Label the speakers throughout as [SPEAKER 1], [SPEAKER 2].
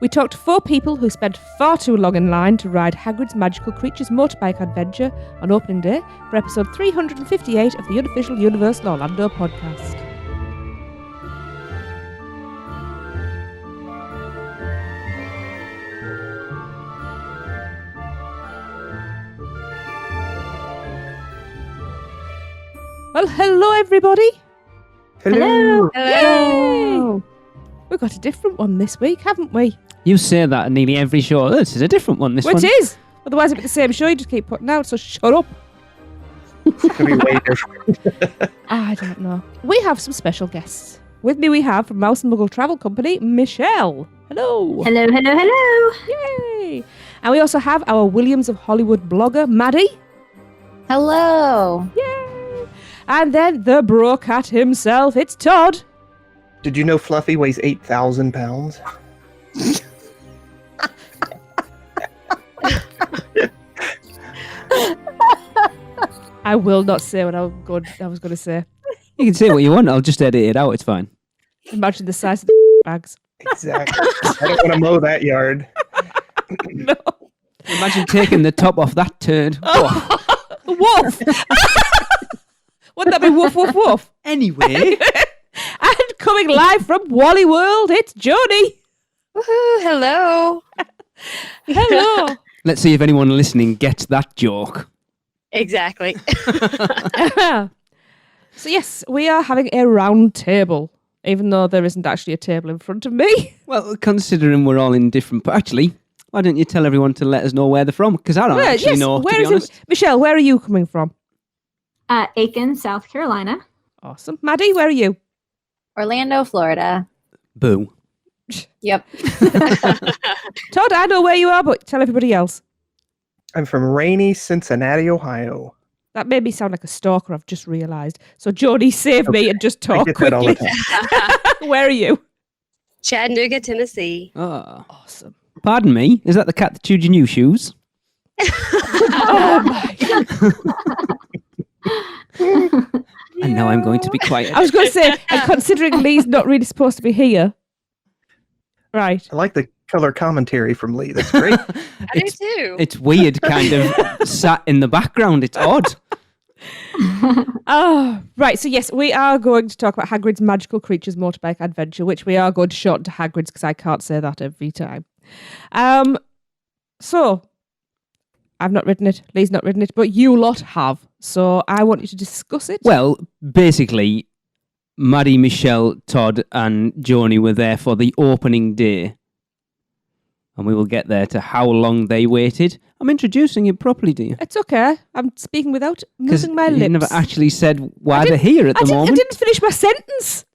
[SPEAKER 1] We talked to 4 people who spent far too long in line to ride Hagrid's Magical Creatures motorbike adventure on opening day for episode 358 of the Unofficial Universal Orlando podcast. Well, hello everybody.
[SPEAKER 2] Hello.
[SPEAKER 1] Yay! We've got a different one this week, haven't we?
[SPEAKER 3] You say that in nearly every show. This is a different one.
[SPEAKER 1] It is. Otherwise it'd be the same show you just keep putting out, so shut up.
[SPEAKER 2] It's going to be way different.
[SPEAKER 1] I don't know. We have some special guests. With me we have from Mouse and Muggle Travel Company, Michelle. Hello.
[SPEAKER 4] Hello, hello, hello.
[SPEAKER 1] Yay. And we also have our Williams of Hollywood blogger, Maddy.
[SPEAKER 4] Hello.
[SPEAKER 1] Yay. And then the bro cat himself, it's Todd.
[SPEAKER 2] Did you know Fluffy weighs 8,000 pounds?
[SPEAKER 1] I will not say what I was going to say.
[SPEAKER 3] You can say what you want. I'll just edit it out. It's fine.
[SPEAKER 1] Imagine the size of the bags.
[SPEAKER 2] Exactly. I don't want to mow that yard.
[SPEAKER 1] No.
[SPEAKER 3] Imagine taking the top off that turd. Oh.
[SPEAKER 1] Woof! Wouldn't that be woof, woof, woof?
[SPEAKER 3] Anyway.
[SPEAKER 1] And coming live from Wally World, it's Joni.
[SPEAKER 5] Woohoo, hello.
[SPEAKER 1] Hello.
[SPEAKER 3] Let's see if anyone listening gets that joke.
[SPEAKER 5] Exactly.
[SPEAKER 1] So yes, we are having a round table, even though there isn't actually a table in front of me.
[SPEAKER 3] Well, considering we're all in different... Actually, why don't you tell everyone to let us know where they're from? Because I don't actually know, to be honest.
[SPEAKER 1] Michelle, where are you coming from?
[SPEAKER 4] Aiken, South Carolina.
[SPEAKER 1] Awesome. Maddy, where are you?
[SPEAKER 4] Orlando, Florida.
[SPEAKER 3] Boo.
[SPEAKER 4] Yep.
[SPEAKER 1] Todd, I know where you are, but tell everybody else.
[SPEAKER 2] I'm from rainy Cincinnati, Ohio.
[SPEAKER 1] That made me sound like a stalker, I've just realised. So Joni, save me and just talk
[SPEAKER 2] I get that all the
[SPEAKER 1] quickly.
[SPEAKER 2] time.
[SPEAKER 1] Where are you?
[SPEAKER 5] Chattanooga, Tennessee.
[SPEAKER 3] Oh.
[SPEAKER 1] Awesome.
[SPEAKER 3] Pardon me? Is that the cat that chewed your new shoes?
[SPEAKER 1] Oh my.
[SPEAKER 3] And now I'm going to be quiet.
[SPEAKER 1] I was going to say, and considering Lee's not really supposed to be here. Right.
[SPEAKER 2] I like the color commentary from Lee. That's great.
[SPEAKER 5] I do too.
[SPEAKER 3] It's weird, kind of sat in the background. It's odd.
[SPEAKER 1] Oh, right. So yes, we are going to talk about Hagrid's Magical Creatures motorbike adventure, which we are going to shorten to Hagrid's because I can't say that every time. So I've not written it. Lee's not written it, but you lot have. So I want you to discuss it.
[SPEAKER 3] Well, basically, Maddy, Michelle, Todd, and Joni were there for the opening day. And we will get there to how long they waited. I'm introducing it properly, dear.
[SPEAKER 1] It's okay. I'm speaking without
[SPEAKER 3] Because
[SPEAKER 1] moving my
[SPEAKER 3] you
[SPEAKER 1] lips.
[SPEAKER 3] never actually said why they're here at the moment.
[SPEAKER 1] I didn't finish my sentence.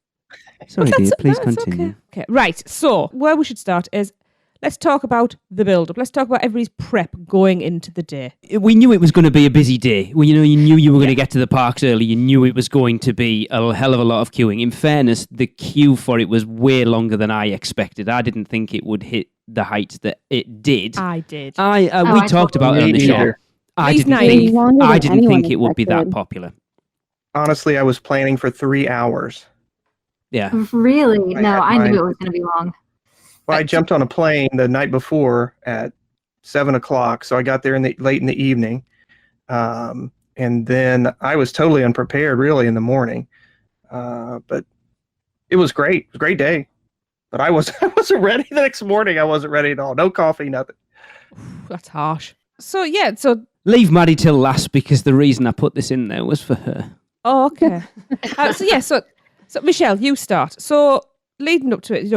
[SPEAKER 3] Sorry,
[SPEAKER 1] But
[SPEAKER 3] dear. Please
[SPEAKER 1] that's
[SPEAKER 3] continue.
[SPEAKER 1] Okay, right. So where we should start is let's talk about the build-up. Let's talk about everybody's prep going into the day.
[SPEAKER 3] We knew it was going to be a busy day. Well, you knew you were going to get to the parks early. You knew it was going to be a hell of a lot of queuing. In fairness, the queue for it was way longer than I expected. I didn't think it would hit the heights that it did.
[SPEAKER 1] I did.
[SPEAKER 3] We talked about it on the
[SPEAKER 2] Me
[SPEAKER 3] show.
[SPEAKER 2] neither.
[SPEAKER 3] I
[SPEAKER 1] He's
[SPEAKER 3] didn't
[SPEAKER 1] naive.
[SPEAKER 3] think it would be that popular.
[SPEAKER 2] Honestly, I was planning for 3 hours.
[SPEAKER 3] Yeah.
[SPEAKER 4] Really?
[SPEAKER 2] I
[SPEAKER 4] No,
[SPEAKER 2] had
[SPEAKER 4] I
[SPEAKER 2] mine.
[SPEAKER 4] knew it was going to be long.
[SPEAKER 2] Well, I jumped on a plane the night before at 7 o'clock, so I got there late in the evening. And then I was totally unprepared, really, in the morning. But it was great. It was a great day. But I wasn't ready the next morning. I wasn't ready at all. No coffee, nothing.
[SPEAKER 1] That's harsh. So yeah, so
[SPEAKER 3] Leave Maddy till last because the reason I put this in there was for her.
[SPEAKER 1] oh, okay. So Michelle, you start. So leading up to it,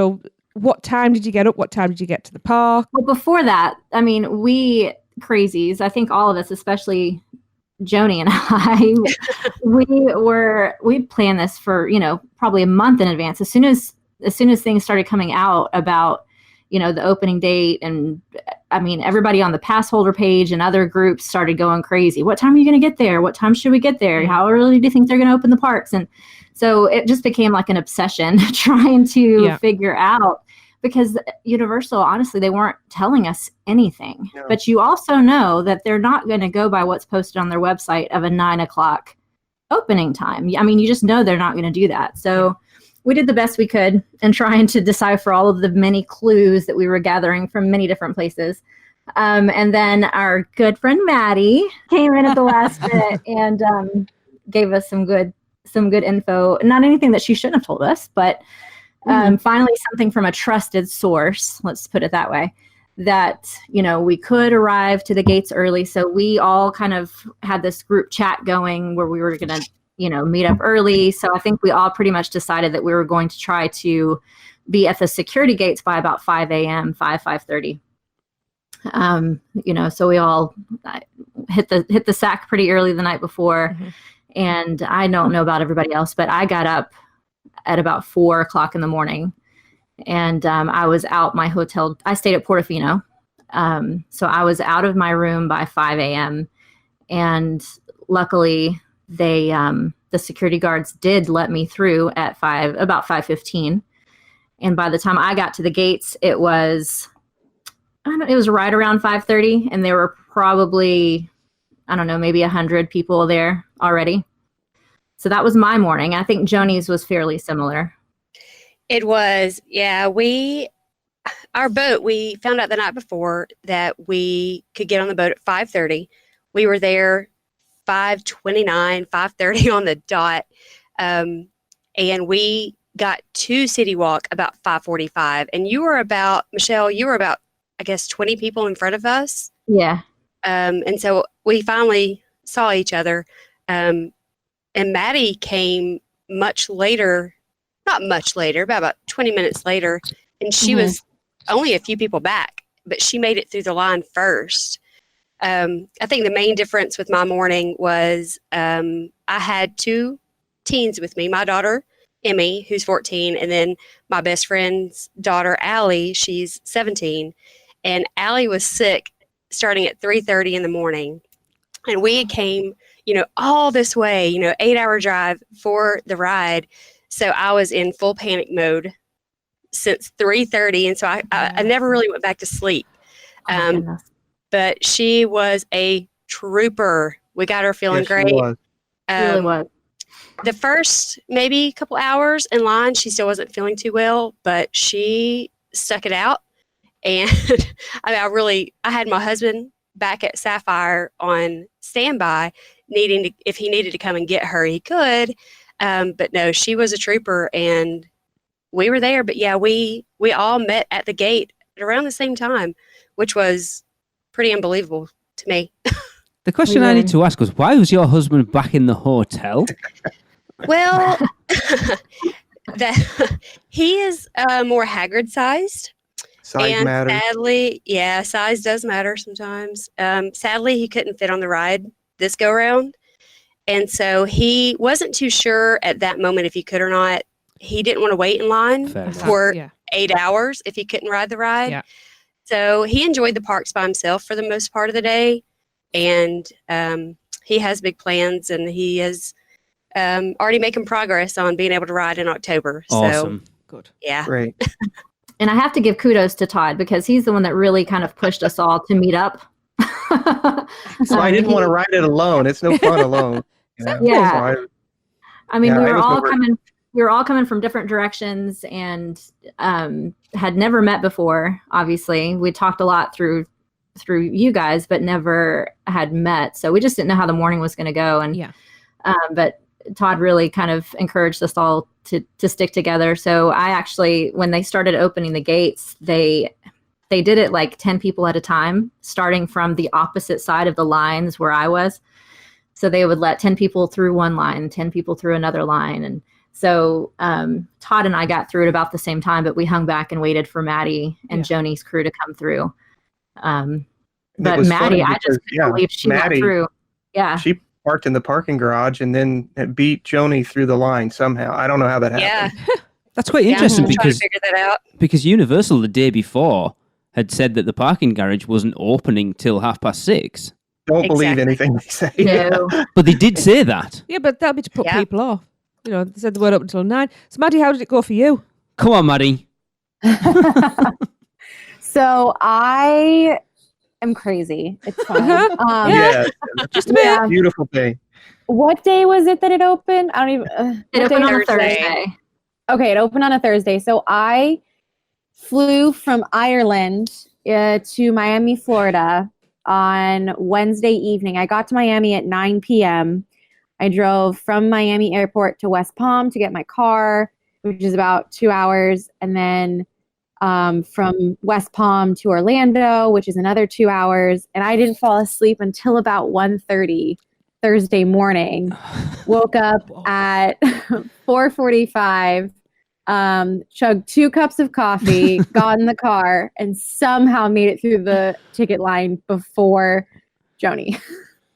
[SPEAKER 1] what time did you get up? What time did you get to the park?
[SPEAKER 4] Well, before that, I mean, we crazies, I think all of us, especially Joni and I, we planned this for, probably a month in advance. As soon as things started coming out about, the opening date, and I mean, everybody on the pass holder page and other groups started going crazy. What time are you going to get there? What time should we get there? How early do you think they're going to open the parks? And so it just became like an obsession trying to figure out, because Universal, honestly, they weren't telling us anything. No. But you also know that they're not going to go by what's posted on their website of a 9 o'clock opening time. I mean, you just know they're not going to do that. So we did the best we could in trying to decipher all of the many clues that we were gathering from many different places. And then our good friend Maddy came in at the last minute and gave us some good info. Not anything that she shouldn't have told us, but finally something from a trusted source, let's put it that way, that, we could arrive to the gates early. So we all kind of had this group chat going where we were going to, meet up early. So I think we all pretty much decided that we were going to try to be at the security gates by about 5 a.m., 5:30. So we all hit the sack pretty early the night before. And I don't know about everybody else, but I got up at about 4 o'clock in the morning, and I was out my hotel. I stayed at Portofino. So I was out of my room by 5 a.m. And luckily the security guards did let me through at about 5:15. And by the time I got to the gates, it was right around 5:30, and there were probably, maybe 100 people there already. So that was my morning. I think Joni's was fairly similar.
[SPEAKER 5] It was, yeah. Our boat, we found out the night before that we could get on the boat at 5:30. We were there 5:29, 5:30 on the dot. And we got to City Walk about 5:45. And Michelle, you were about, I guess, 20 people in front of us.
[SPEAKER 4] Yeah.
[SPEAKER 5] And so we finally saw each other. And Maddy came much later, not much later, but about 20 minutes later. And she was only a few people back, but she made it through the line first. I think the main difference with my morning was I had 2 teens with me, my daughter, Emmy, who's 14, and then my best friend's daughter, Allie, she's 17. And Allie was sick starting at 3:30 in the morning. And we came, all this way, 8-hour drive for the ride. So I was in full panic mode since 3:30. And so I never really went back to sleep. But she was a trooper. We got her feeling great.
[SPEAKER 2] She was.
[SPEAKER 4] Really was.
[SPEAKER 5] The first maybe couple hours in line, she still wasn't feeling too well, but she stuck it out. And I had my husband back at Sapphire on standby, if he needed to come and get her, he could. But no, she was a trooper, and we were there. But yeah, we all met at the gate at around the same time, which was pretty unbelievable to me.
[SPEAKER 3] The question I need to ask was, why was your husband back in the hotel?
[SPEAKER 5] Well, he is more Hagrid sized.
[SPEAKER 2] Size matters.
[SPEAKER 5] Sadly, size does matter sometimes. Sadly, he couldn't fit on the ride this go around. And so he wasn't too sure at that moment if he could or not. He didn't want to wait in line for 8 hours if he couldn't ride the ride. Yeah. So he enjoyed the parks by himself for the most part of the day. And he has big plans, and he is already making progress on being able to ride in October.
[SPEAKER 3] Awesome.
[SPEAKER 5] So, good. Yeah.
[SPEAKER 2] Great.
[SPEAKER 4] And I have to give kudos to Todd, because he's the one that really kind of pushed us all to meet up.
[SPEAKER 2] So I didn't want to ride it alone. It's no fun alone.
[SPEAKER 4] Yeah. So we were all coming from different directions, and had never met before. Obviously, we talked a lot through you guys, but never had met. So we just didn't know how the morning was going to go. And but Todd really kind of encouraged us all to stick together. So I actually, when they started opening the gates, they did it like 10 people at a time, starting from the opposite side of the lines where I was. So they would let 10 people through one line, 10 people through another line. And so Todd and I got through at about the same time, but we hung back and waited for Maddy and Joni's crew to come through. But Maddy, I just couldn't believe she went through. Yeah.
[SPEAKER 2] She parked in the parking garage and then beat Joni through the line somehow. I don't know how that happened.
[SPEAKER 3] Yeah. That's quite interesting because
[SPEAKER 5] figure that out.
[SPEAKER 3] Because Universal the day before had said that the parking garage wasn't opening till 6:30.
[SPEAKER 2] Don't believe anything they say.
[SPEAKER 4] No.
[SPEAKER 3] But they did say that.
[SPEAKER 1] Yeah, but that'll be to put people off. They said they weren't open until 9. So Maddy, how did it go for you?
[SPEAKER 3] Come on, Maddy.
[SPEAKER 6] So I am crazy. It's fine.
[SPEAKER 1] Just a bit.
[SPEAKER 2] Beautiful thing.
[SPEAKER 6] What day was it that it opened? I don't even.
[SPEAKER 4] It opened on Thursday.
[SPEAKER 6] Okay, it opened on a Thursday. So I flew from Ireland to Miami, Florida on Wednesday evening. I got to Miami at 9 p.m. I drove from Miami Airport to West Palm to get my car, which is about 2 hours. And then from West Palm to Orlando, which is another 2 hours. And I didn't fall asleep until about 1:30 Thursday morning. Woke up at 4:45, chugged 2 cups of coffee, got in the car, and somehow made it through the ticket line before Joni.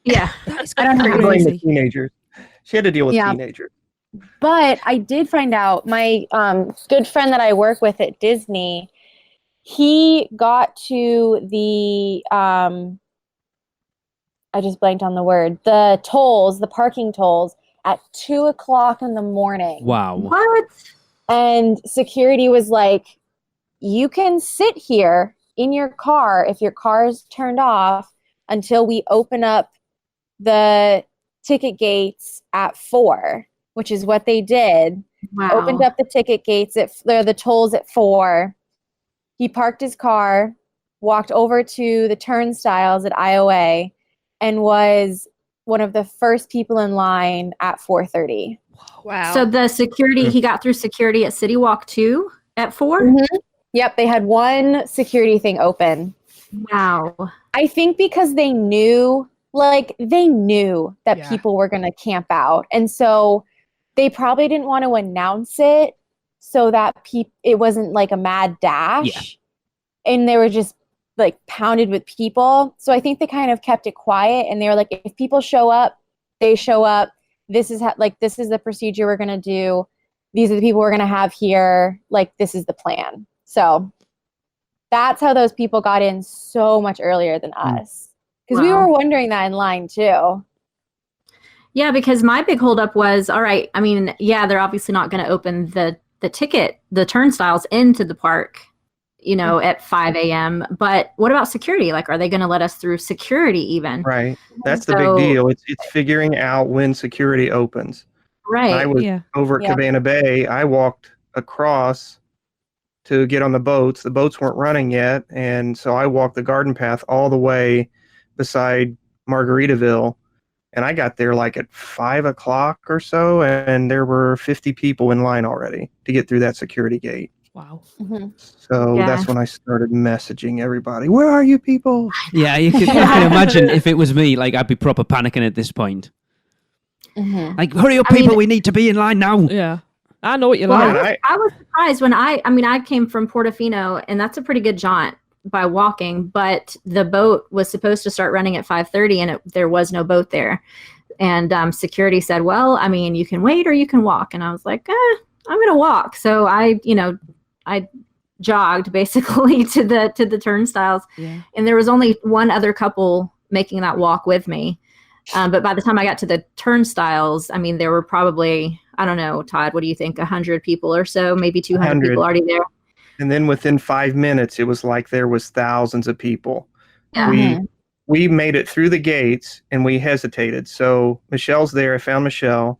[SPEAKER 4] Yeah.
[SPEAKER 6] I don't know.
[SPEAKER 2] I blame the teenagers. She had to deal with teenagers.
[SPEAKER 6] But I did find out, my good friend that I work with at Disney, he got to the, I just blanked on the word, the tolls, the parking tolls at 2:00 in the morning.
[SPEAKER 3] Wow.
[SPEAKER 4] What?
[SPEAKER 6] And security was like, you can sit here in your car if your car is turned off until we open up the ticket gates at 4, which is what they did.
[SPEAKER 4] Wow.
[SPEAKER 6] Opened up the ticket gates the tolls at 4. He parked his car, walked over to the turnstiles at IOA, and was one of the first people in line at 4:30.
[SPEAKER 5] Wow.
[SPEAKER 4] So the security, he got through security at City Walk 2 at 4?
[SPEAKER 6] Mm-hmm. Yep, they had one security thing open.
[SPEAKER 4] Wow.
[SPEAKER 6] I think because they knew that people were going to camp out. And so they probably didn't want to announce it so that it wasn't like a mad dash.
[SPEAKER 3] Yeah.
[SPEAKER 6] And they were just like pounded with people. So I think they kind of kept it quiet, and they were like, if people show up, they show up. This is this is the procedure we're going to do. These are the people we're going to have here. Like, this is the plan. So that's how those people got in so much earlier than us. Because we were wondering that in line too.
[SPEAKER 4] Yeah, because my big holdup was, all right, I mean, yeah, they're obviously not going to open the turnstiles into the park, at 5 a.m. But what about security? Like, are they going to let us through security even?
[SPEAKER 2] Right. That's the big deal. It's figuring out when security opens.
[SPEAKER 4] Right.
[SPEAKER 2] I was over at Cabana Bay. I walked across to get on the boats. The boats weren't running yet. And so I walked the garden path all the way beside Margaritaville. And I got there like at 5 o'clock or so. And there were 50 people in line already to get through that security gate.
[SPEAKER 1] Wow.
[SPEAKER 6] Mm-hmm.
[SPEAKER 2] So that's when I started messaging everybody. Where are you people?
[SPEAKER 3] Yeah, I can imagine if it was me, like I'd be proper panicking at this point.
[SPEAKER 6] Mm-hmm.
[SPEAKER 3] Like, hurry up, people! We need to be in line now.
[SPEAKER 1] Yeah, I know what you're
[SPEAKER 4] Well,
[SPEAKER 1] like.
[SPEAKER 4] I was surprised when I came from Portofino, and that's a pretty good jaunt by walking. But the boat was supposed to start running at 5:30, and there was no boat there. And security said, "Well, I mean, you can wait or you can walk." And I was like, "I'm going to walk." So I jogged basically to the turnstiles, and there was only one other couple making that walk with me. But by the time I got to the turnstiles, I mean, there were probably, I don't know, Todd, what do you think? 100 people or so, maybe 200 people already there.
[SPEAKER 2] And then within 5 minutes, it was like there was thousands of people.
[SPEAKER 4] Yeah.
[SPEAKER 2] We made it through the gates and we hesitated. So Michelle's there. I found Michelle.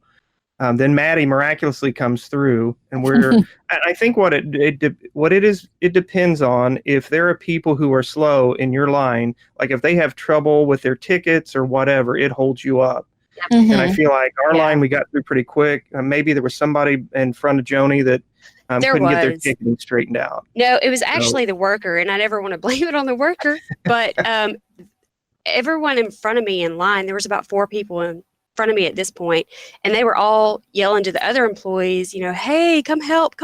[SPEAKER 2] Then Maddy miraculously comes through, and I think what it is, it depends on if there are people who are slow in your line, like if they have trouble with their tickets or whatever, it holds you up. Mm-hmm. And I feel like our line, we got through pretty quick. Maybe there was somebody in front of Joni that couldn't get their ticketing straightened out.
[SPEAKER 5] No, it was actually the worker, and I never want to blame it on the worker, but everyone in front of me in line, there was about 4 people in front of me at this point, and they were all yelling to the other employees, hey, come help,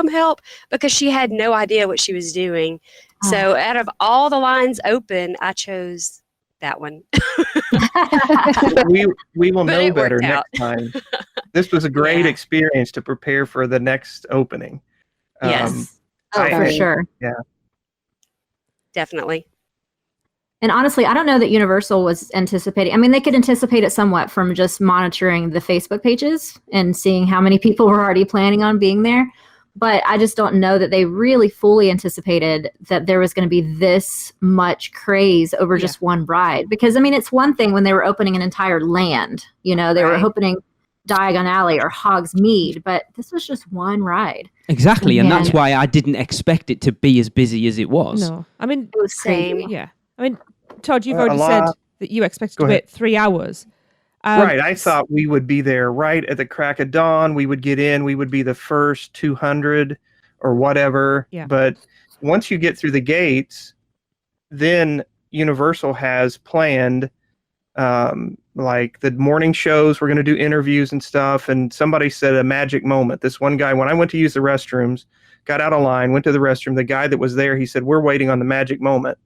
[SPEAKER 5] because she had no idea what she was doing. So out of all the lines open, I chose that one.
[SPEAKER 2] we will know better next time. This was a great experience to prepare for the next opening.
[SPEAKER 4] Yes. For sure.
[SPEAKER 2] Yeah.
[SPEAKER 5] Definitely.
[SPEAKER 4] And honestly, I don't know that Universal was anticipating. I mean, they could anticipate it somewhat from just monitoring the Facebook pages and seeing how many people were already planning on being there. But I just don't know that they really fully anticipated that there was going to be this much craze over just one ride. Because, I mean, it's one thing when they were opening an entire land. They were opening Diagon Alley or Hogsmeade, but this was just one ride.
[SPEAKER 3] Exactly, and that's
[SPEAKER 4] Yeah.
[SPEAKER 3] why I didn't expect it to be as busy as it was.
[SPEAKER 1] No, I mean,
[SPEAKER 5] It was same.
[SPEAKER 1] yeah. I mean, Todd, you've
[SPEAKER 2] A
[SPEAKER 1] already said
[SPEAKER 2] lot-
[SPEAKER 1] that you expected
[SPEAKER 2] Go
[SPEAKER 1] to
[SPEAKER 2] ahead.
[SPEAKER 1] wait 3 hours.
[SPEAKER 2] Right. I thought we would be there right at the crack of dawn. We would get in. We would be the first 200 or whatever.
[SPEAKER 1] Yeah.
[SPEAKER 2] But once you get through the gates, then Universal has planned like the morning shows. We're going to do interviews and stuff. And somebody said a magic moment. This one guy, when I went to use the restrooms, got out of line, went to the restroom. The guy that was there, he said, "We're waiting on the magic moment."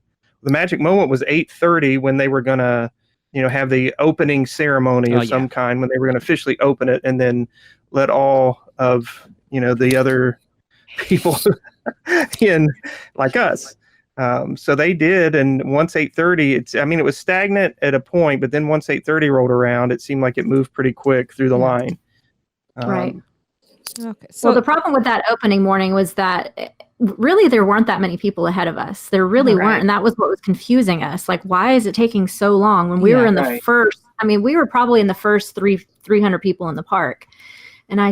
[SPEAKER 2] The magic moment was 8:30 when they were going to have the opening ceremony of some kind, when they were going to officially open it and then let all of, the other people in, like us. So they did. And once 8:30, it was stagnant at a point, but then once 8:30 rolled around, it seemed like it moved pretty quick through the line.
[SPEAKER 4] Right.
[SPEAKER 1] Okay. So
[SPEAKER 4] Well, the problem with that opening morning was that really there weren't that many people ahead of us. There really
[SPEAKER 6] Right.
[SPEAKER 4] weren't. And that was what was confusing us. Like, why is it taking so long when we were in the
[SPEAKER 2] Right.
[SPEAKER 4] first, we were probably in the first 300 people in the park. And I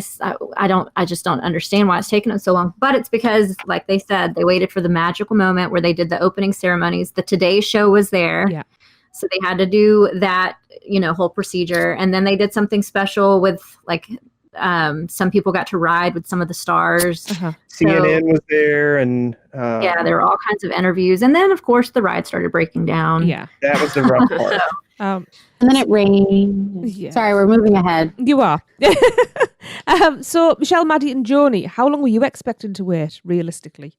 [SPEAKER 4] just don't understand why it's taking them so long. But it's because, like they said, they waited for the magical moment where they did the opening ceremonies. The Today Show was there.
[SPEAKER 1] Yeah.
[SPEAKER 4] So they had to do that, whole procedure. And then they did something special with, like, some people got to ride with some of the stars.
[SPEAKER 1] Uh-huh.
[SPEAKER 2] CNN was there, and
[SPEAKER 4] Yeah, there were all kinds of interviews. And then, of course, the ride started breaking down.
[SPEAKER 1] yeah.
[SPEAKER 2] that was the rough part.
[SPEAKER 6] And then it rained.
[SPEAKER 1] Yeah.
[SPEAKER 6] Sorry, we're moving ahead.
[SPEAKER 1] You are. So, Michelle, Maddy, and Joni, how long were you expecting to wait, realistically?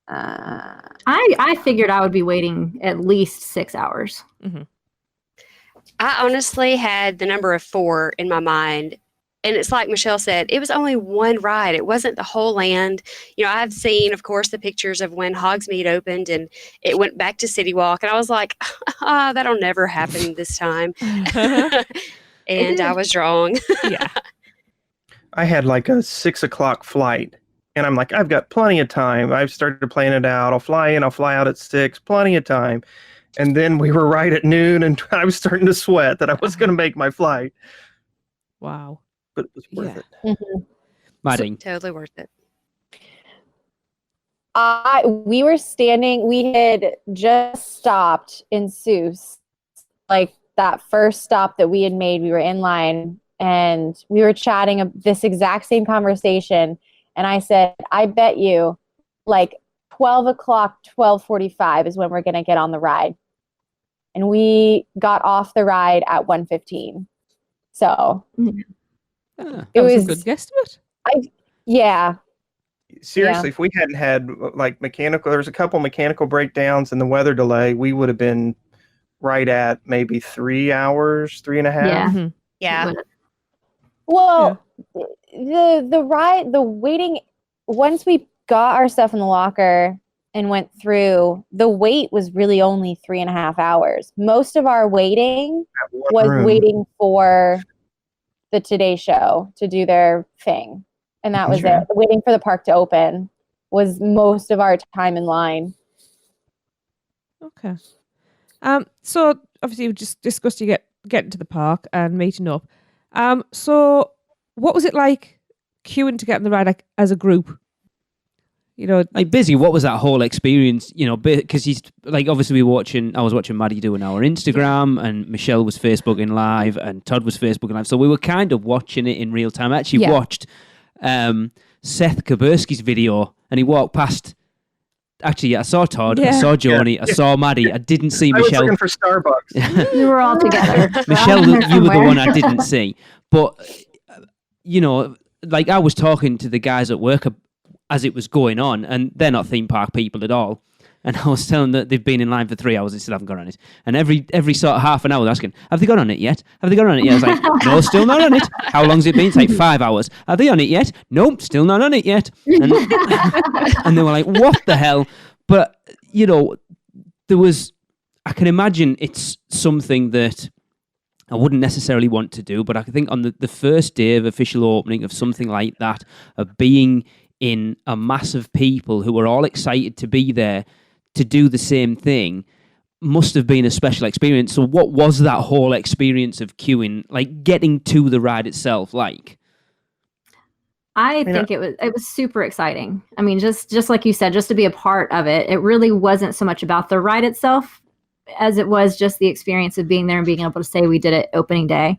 [SPEAKER 4] I figured I would be waiting at least 6 hours.
[SPEAKER 5] I honestly had the number of 4 in my mind. And it's like Michelle said, it was only one ride. It wasn't the whole land. I've seen, of course, the pictures of when Hogsmeade opened and it went back to City Walk. And I was like, that'll never happen this time. And I was wrong.
[SPEAKER 1] Yeah.
[SPEAKER 2] I had like a 6 o'clock flight, and I'm like, I've got plenty of time. I've started planning it out. I'll fly in, I'll fly out at 6, plenty of time. And then we were right at noon, and I was starting to sweat that I was going to make my flight,
[SPEAKER 1] Wow.
[SPEAKER 2] but it was worth
[SPEAKER 1] Yeah.
[SPEAKER 2] it.
[SPEAKER 3] Maddy.
[SPEAKER 5] Totally worth it.
[SPEAKER 6] We had just stopped in Seuss, like that first stop that we had made. We were in line and we were chatting this exact same conversation. And I said, I bet you like 12 o'clock, 12:45 is when we're going to get on the ride. And we got off the ride at 1:15. So
[SPEAKER 1] That
[SPEAKER 6] It
[SPEAKER 1] was a
[SPEAKER 6] was-
[SPEAKER 1] good guesstimate.
[SPEAKER 6] yeah,
[SPEAKER 2] Seriously, if we hadn't had like there was a couple mechanical breakdowns and the weather delay, we would have been right at maybe 3 hours, 3.5.
[SPEAKER 4] Yeah.
[SPEAKER 1] Mhm.
[SPEAKER 5] Yeah.
[SPEAKER 6] well, the waiting, once we got our stuff in the locker and went through, the wait was really only 3.5 hours. Most of our waiting
[SPEAKER 2] That one
[SPEAKER 6] was
[SPEAKER 2] room.
[SPEAKER 6] waiting for the Today Show to do their thing. And that was
[SPEAKER 2] Sure.
[SPEAKER 6] it. Waiting for the park to open was most of our time in line.
[SPEAKER 1] Okay. So obviously we just discussed you getting to the park and meeting up. So what was it like queuing to get on the ride, like, as a group?
[SPEAKER 3] Like, busy, what was that whole experience? Because he's like, obviously I was watching Maddy doing our Instagram, and Michelle was Facebooking live, and Todd was Facebooking live. So we were kind of watching it in real time. I actually watched Seth Kaburski's video, and he walked past. Actually, I saw Todd, I
[SPEAKER 1] Yeah.
[SPEAKER 3] saw Joni, I saw Maddy. I didn't see
[SPEAKER 2] I was
[SPEAKER 3] Michelle.
[SPEAKER 2] looking for Starbucks.
[SPEAKER 4] We were all together.
[SPEAKER 3] Michelle,
[SPEAKER 4] There
[SPEAKER 3] you were the
[SPEAKER 4] somewhere.
[SPEAKER 3] one I didn't see. But, like, I was talking to the guys at work as it was going on, and they're not theme park people at all. And I was telling them that they've been in line for 3 hours and still haven't got on it. And every sort of half an hour, they're asking, have they got on it yet? Have they got on it yet? I was like, no, still not on it. How long's it been? It's like 5 hours. Are they on it yet? Nope, still not on it yet. And, and they were like, what the hell? But, I can imagine it's something that I wouldn't necessarily want to do, but I think on the first day of official opening of something like that, of being in a mass of people who are all excited to be there to do the same thing, must have been a special experience. So what was that whole experience of queuing, like getting to the ride itself like?
[SPEAKER 4] I think it was super exciting. I mean, just like you said, just to be a part of it. It really wasn't so much about the ride itself as it was just the experience of being there and being able to say we did it opening day.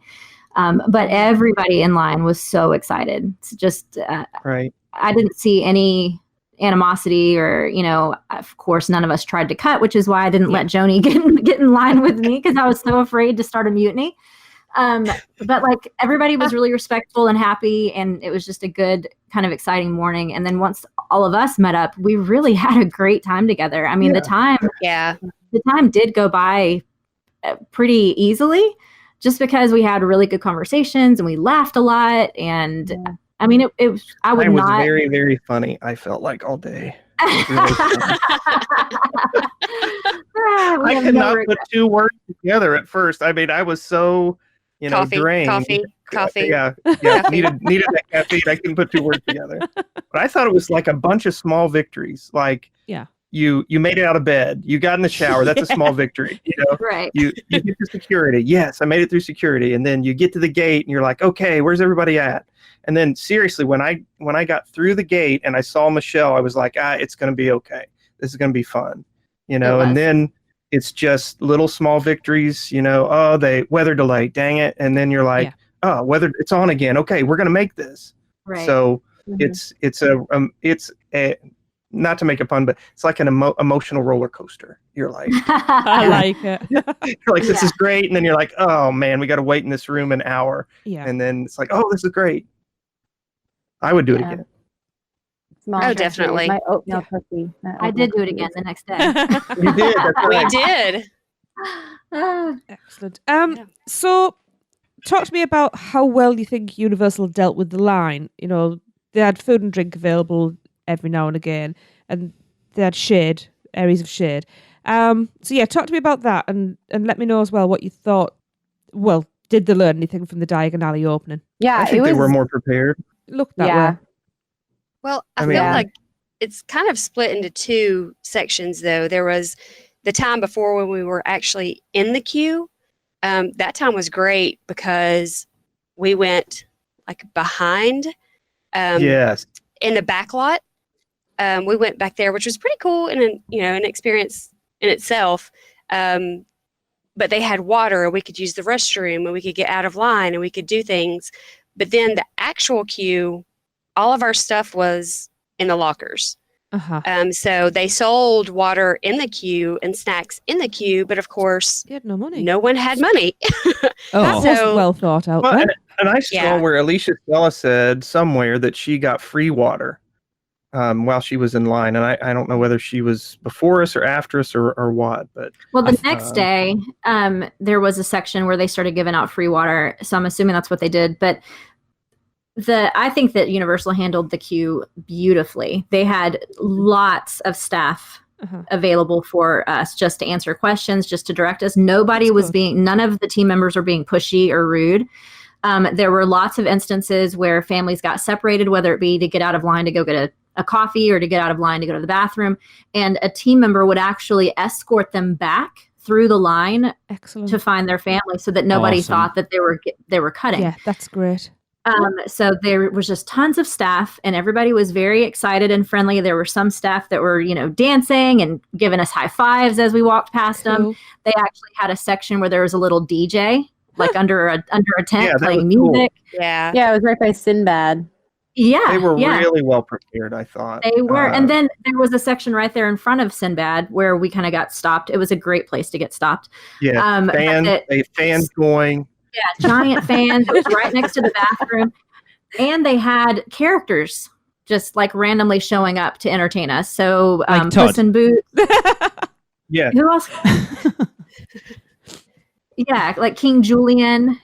[SPEAKER 4] But everybody in line was so excited. It's just
[SPEAKER 2] Right.
[SPEAKER 4] I didn't see any animosity or, of course, none of us tried to cut, which is why I didn't let Joni get in line with me because I was so afraid to start a mutiny. But like everybody was really respectful and happy, and it was just a good kind of exciting morning. And then once all of us met up, we really had a great time together. I mean, the time did go by pretty easily just because we had really good conversations and we laughed a lot. And I mean, it was
[SPEAKER 2] very, very funny. I felt like all day. Really I could not put two words together at first. I mean, I was so, drained.
[SPEAKER 5] Coffee.
[SPEAKER 2] Yeah. Needed that caffeine. I couldn't put two words together. But I thought it was like a bunch of small victories. Like, you made it out of bed. You got in the shower. That's a small victory.
[SPEAKER 4] Right.
[SPEAKER 2] You get to security. Yes, I made it through security. And then you get to the gate and you're like, okay, where's everybody at? And then seriously, when I got through the gate and I saw Michelle, I was like, it's going to be okay. This is going to be fun, and then it's just little small victories, weather delay, dang it. And then you're like, weather, it's on again. Okay, we're going to make this.
[SPEAKER 4] Right.
[SPEAKER 2] So it's a not to make a pun, but it's like an emotional roller coaster. You're like,
[SPEAKER 1] I like it.
[SPEAKER 2] You're like, this is great. And then you're like, oh man, we got to wait in this room an hour.
[SPEAKER 1] Yeah.
[SPEAKER 2] And then it's like, oh, this is great. I would do it again.
[SPEAKER 5] Oh, definitely.
[SPEAKER 6] My oatmeal cookie.
[SPEAKER 4] I did do it again the next day.
[SPEAKER 2] You did. That's right.
[SPEAKER 5] We did.
[SPEAKER 1] Excellent. So talk to me about how well you think Universal dealt with the line. They had food and drink available every now and again, and they had areas of shade. So talk to me about that and let me know as well what you thought. Well, did they learn anything from the Diagon Alley opening?
[SPEAKER 6] Yeah,
[SPEAKER 2] I think they were more prepared.
[SPEAKER 1] Looked that way.
[SPEAKER 5] Well, I feel like it's kind of split into two sections, though. There was the time before when we were actually in the queue. That time was great because we went like behind.
[SPEAKER 2] Yes.
[SPEAKER 5] In the back lot. We went back there, which was pretty cool and an experience in itself. But they had water, and we could use the restroom, and we could get out of line, and we could do things. But then the actual queue, all of our stuff was in the lockers. So they sold water in the queue and snacks in the queue, but of course,
[SPEAKER 1] you had no money.
[SPEAKER 5] No one had money.
[SPEAKER 1] That was well thought out.
[SPEAKER 2] Well, and I saw where Alicia Stella said somewhere that she got free water while she was in line, and I don't know whether she was before us or after us or what. But
[SPEAKER 4] the next day, there was a section where they started giving out free water, so I'm assuming that's what they did. But I think that Universal handled the queue beautifully. They had lots of staff available for us just to answer questions, just to direct us. None of the team members were being pushy or rude. There were lots of instances where families got separated, whether it be to get out of line to go get a coffee or to get out of line to go to the bathroom. And a team member would actually escort them back through the line to find their family so that nobody thought that they were cutting.
[SPEAKER 1] Yeah, that's great.
[SPEAKER 4] So there was just tons of staff, and everybody was very excited and friendly. There were some staff that were, dancing and giving us high fives as we walked past them. They actually had a section where there was a little DJ, like under a tent playing music.
[SPEAKER 5] Cool. Yeah,
[SPEAKER 6] it was right by Sinbad.
[SPEAKER 4] Yeah,
[SPEAKER 2] they were really well prepared, I thought.
[SPEAKER 4] They were, and then there was a section right there in front of Sinbad where we kind of got stopped. It was a great place to get stopped.
[SPEAKER 2] Yeah, fans going.
[SPEAKER 4] Yeah, giant fans. It was right next to the bathroom. And they had characters just like randomly showing up to entertain us. So Puss in Boots.
[SPEAKER 2] Yeah.
[SPEAKER 4] Who else? Yeah, like King Julian,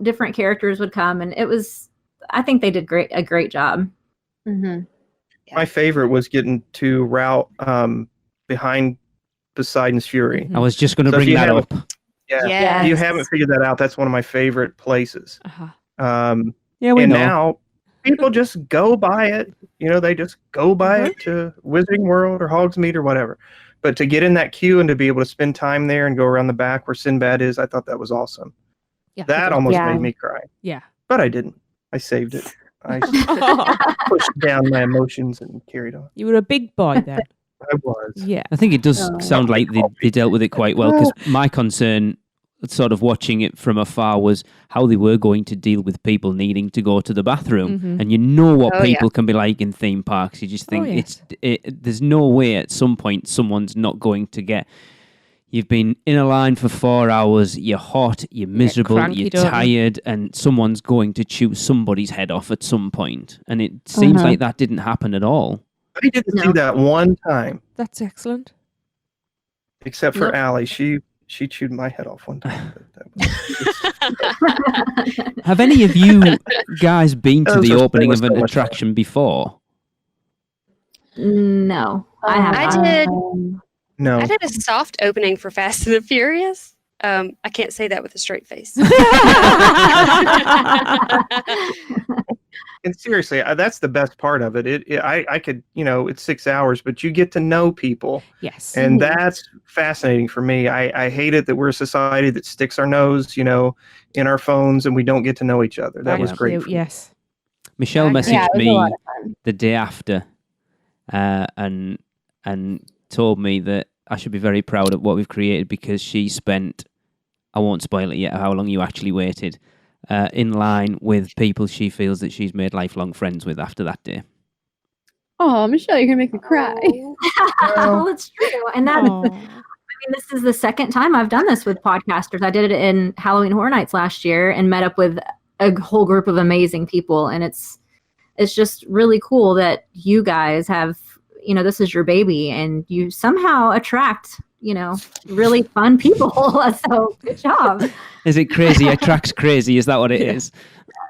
[SPEAKER 4] different characters would come. And I think they did a great job.
[SPEAKER 6] Mm-hmm.
[SPEAKER 2] My favorite was getting to route behind Poseidon's Fury.
[SPEAKER 3] I was just going to bring that up.
[SPEAKER 2] Yeah,
[SPEAKER 5] yes.
[SPEAKER 2] If you haven't figured that out, that's one of my favorite places.
[SPEAKER 3] We
[SPEAKER 2] know.
[SPEAKER 3] Now
[SPEAKER 2] people just go by it. They just go by it to Wizarding World or Hogsmeade or whatever. But to get in that queue and to be able to spend time there and go around the back where Sinbad is, I thought that was awesome.
[SPEAKER 1] Yeah,
[SPEAKER 2] That almost made me cry.
[SPEAKER 1] Yeah.
[SPEAKER 2] But I didn't. I saved it. I pushed down my emotions and carried on.
[SPEAKER 1] You were a big boy then.
[SPEAKER 2] I was.
[SPEAKER 1] Yeah.
[SPEAKER 3] I think it does sound like they dealt with it quite well, because my concern, sort of watching it from afar, was how they were going to deal with people needing to go to the bathroom.
[SPEAKER 1] Mhm.
[SPEAKER 3] And you know what
[SPEAKER 5] Oh,
[SPEAKER 3] people can be like in theme parks. You just think
[SPEAKER 1] yes.
[SPEAKER 3] there's no way at some point someone's not going to get... You've been in a line for 4 hours, you're hot, you're miserable,
[SPEAKER 1] cranky,
[SPEAKER 3] you're
[SPEAKER 1] don't you?
[SPEAKER 3] tired, and someone's going to chew somebody's head off at some point. And it seems like that didn't happen at all.
[SPEAKER 2] I didn't see that one time,
[SPEAKER 1] That's excellent.
[SPEAKER 2] except for
[SPEAKER 1] Nope.
[SPEAKER 2] Allie. She chewed my head off one time. But that was,
[SPEAKER 3] Have any of you guys been to
[SPEAKER 2] Those
[SPEAKER 3] the
[SPEAKER 2] are
[SPEAKER 3] opening of
[SPEAKER 2] so
[SPEAKER 3] an
[SPEAKER 2] much fun.
[SPEAKER 3] attraction before?
[SPEAKER 4] No, I have.
[SPEAKER 5] I
[SPEAKER 4] not.
[SPEAKER 5] did.
[SPEAKER 2] no.
[SPEAKER 5] I did a soft opening for Fast and the Furious. I can't say that with a straight face.
[SPEAKER 2] And seriously, that's the best part of it. I could, it's 6 hours, but you get to know people.
[SPEAKER 1] Yes.
[SPEAKER 2] And that's fascinating for me. I hate it that we're a society that sticks our nose, in our phones and we don't get to know each other. That was
[SPEAKER 1] Thank
[SPEAKER 2] great.
[SPEAKER 1] you,
[SPEAKER 2] for me.
[SPEAKER 1] Yes.
[SPEAKER 3] Michelle
[SPEAKER 5] Yeah,
[SPEAKER 3] messaged
[SPEAKER 6] Yeah, it was
[SPEAKER 3] me
[SPEAKER 6] a lot of fun.
[SPEAKER 3] the day after and told me that I should be very proud of what we've created, because she spent, I won't spoil it yet, how long you actually waited, in line with people she feels that she's made lifelong friends with after that day.
[SPEAKER 6] Oh, Michelle, you're gonna make me cry.
[SPEAKER 4] Well, it's true, and that.
[SPEAKER 1] Aw.
[SPEAKER 4] I mean, this is the second time I've done this with podcasters. I did it in Halloween Horror Nights last year and met up with a whole group of amazing people, and it's just really cool that you guys have, this is your baby, and you somehow attract, really fun people. So good job.
[SPEAKER 3] Is it crazy attracts crazy? Is that what it is?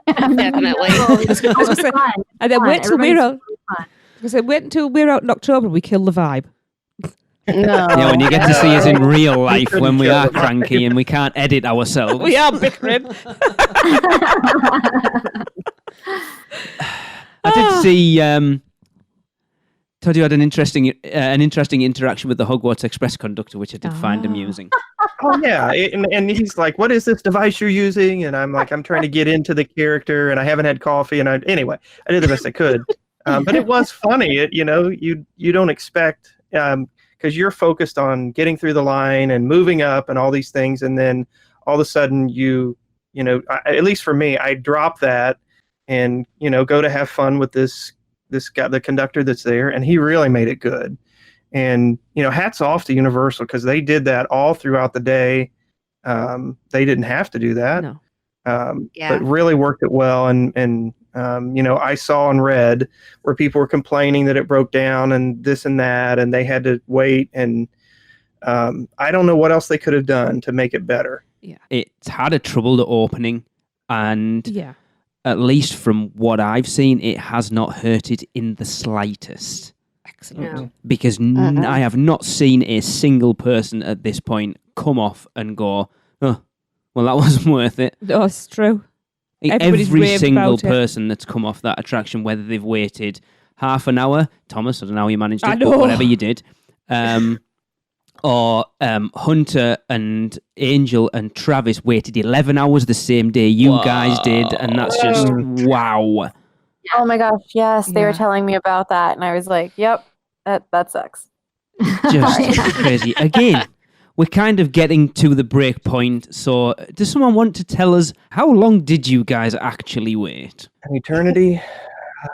[SPEAKER 5] Definitely.
[SPEAKER 4] It's
[SPEAKER 1] I was gonna say,
[SPEAKER 4] fun.
[SPEAKER 1] And then
[SPEAKER 4] fun.
[SPEAKER 1] wait till we're
[SPEAKER 4] Everybody's
[SPEAKER 1] out. Wait until we're out in October. We kill the vibe.
[SPEAKER 6] No.
[SPEAKER 3] Yeah, when you get to see us in real life
[SPEAKER 2] couldn't
[SPEAKER 3] when we
[SPEAKER 2] kill
[SPEAKER 3] are
[SPEAKER 2] the vibe.
[SPEAKER 3] cranky and we can't edit ourselves.
[SPEAKER 1] We are bickering.
[SPEAKER 3] I did see. Told you had an interesting interaction with the Hogwarts Express conductor, which I did find
[SPEAKER 1] Ah.
[SPEAKER 3] amusing.
[SPEAKER 2] Oh yeah, and he's like, "What is this device you're using?" And I'm like, "I'm trying to get into the character, and I haven't had coffee." And anyway, I did the best I could, but it was funny. You don't expect, because you're focused on getting through the line and moving up and all these things, and then all of a sudden at least for me, I drop that and go to have fun with this guy, the conductor that's there, and he really made it good. And hats off to Universal, because they did that all throughout the day. They didn't have to do that,
[SPEAKER 1] No.
[SPEAKER 5] Yeah.
[SPEAKER 2] but really worked it well. And I saw and read where people were complaining that it broke down and this and that, and they had to wait. And I don't know what else they could have done to make it better.
[SPEAKER 3] It's had a troubled opening, and
[SPEAKER 1] Yeah.
[SPEAKER 3] at least from what I've seen, it has not hurt it in the slightest.
[SPEAKER 1] Excellent.
[SPEAKER 5] No.
[SPEAKER 3] Because I have not seen a single person at this point come off and go, "Oh, well, that wasn't worth it."
[SPEAKER 1] No, it's true. Everybody's
[SPEAKER 3] Every
[SPEAKER 1] raved
[SPEAKER 3] single
[SPEAKER 1] about it.
[SPEAKER 3] person that's come off that attraction, whether they've waited half an hour, Thomas, I don't know how you managed
[SPEAKER 1] I
[SPEAKER 3] it, but
[SPEAKER 1] know.
[SPEAKER 3] whatever you did, or Hunter and Angel and Travis waited 11 hours the same day you guys did, and that's just wow.
[SPEAKER 6] Oh my gosh, yes, they were
[SPEAKER 1] Yeah.
[SPEAKER 6] telling me about that, and I was like, "Yep, that sucks."
[SPEAKER 3] Just crazy. Again, we're kind of getting to the break point. So, does someone want to tell us how long did you guys actually wait?
[SPEAKER 2] An eternity.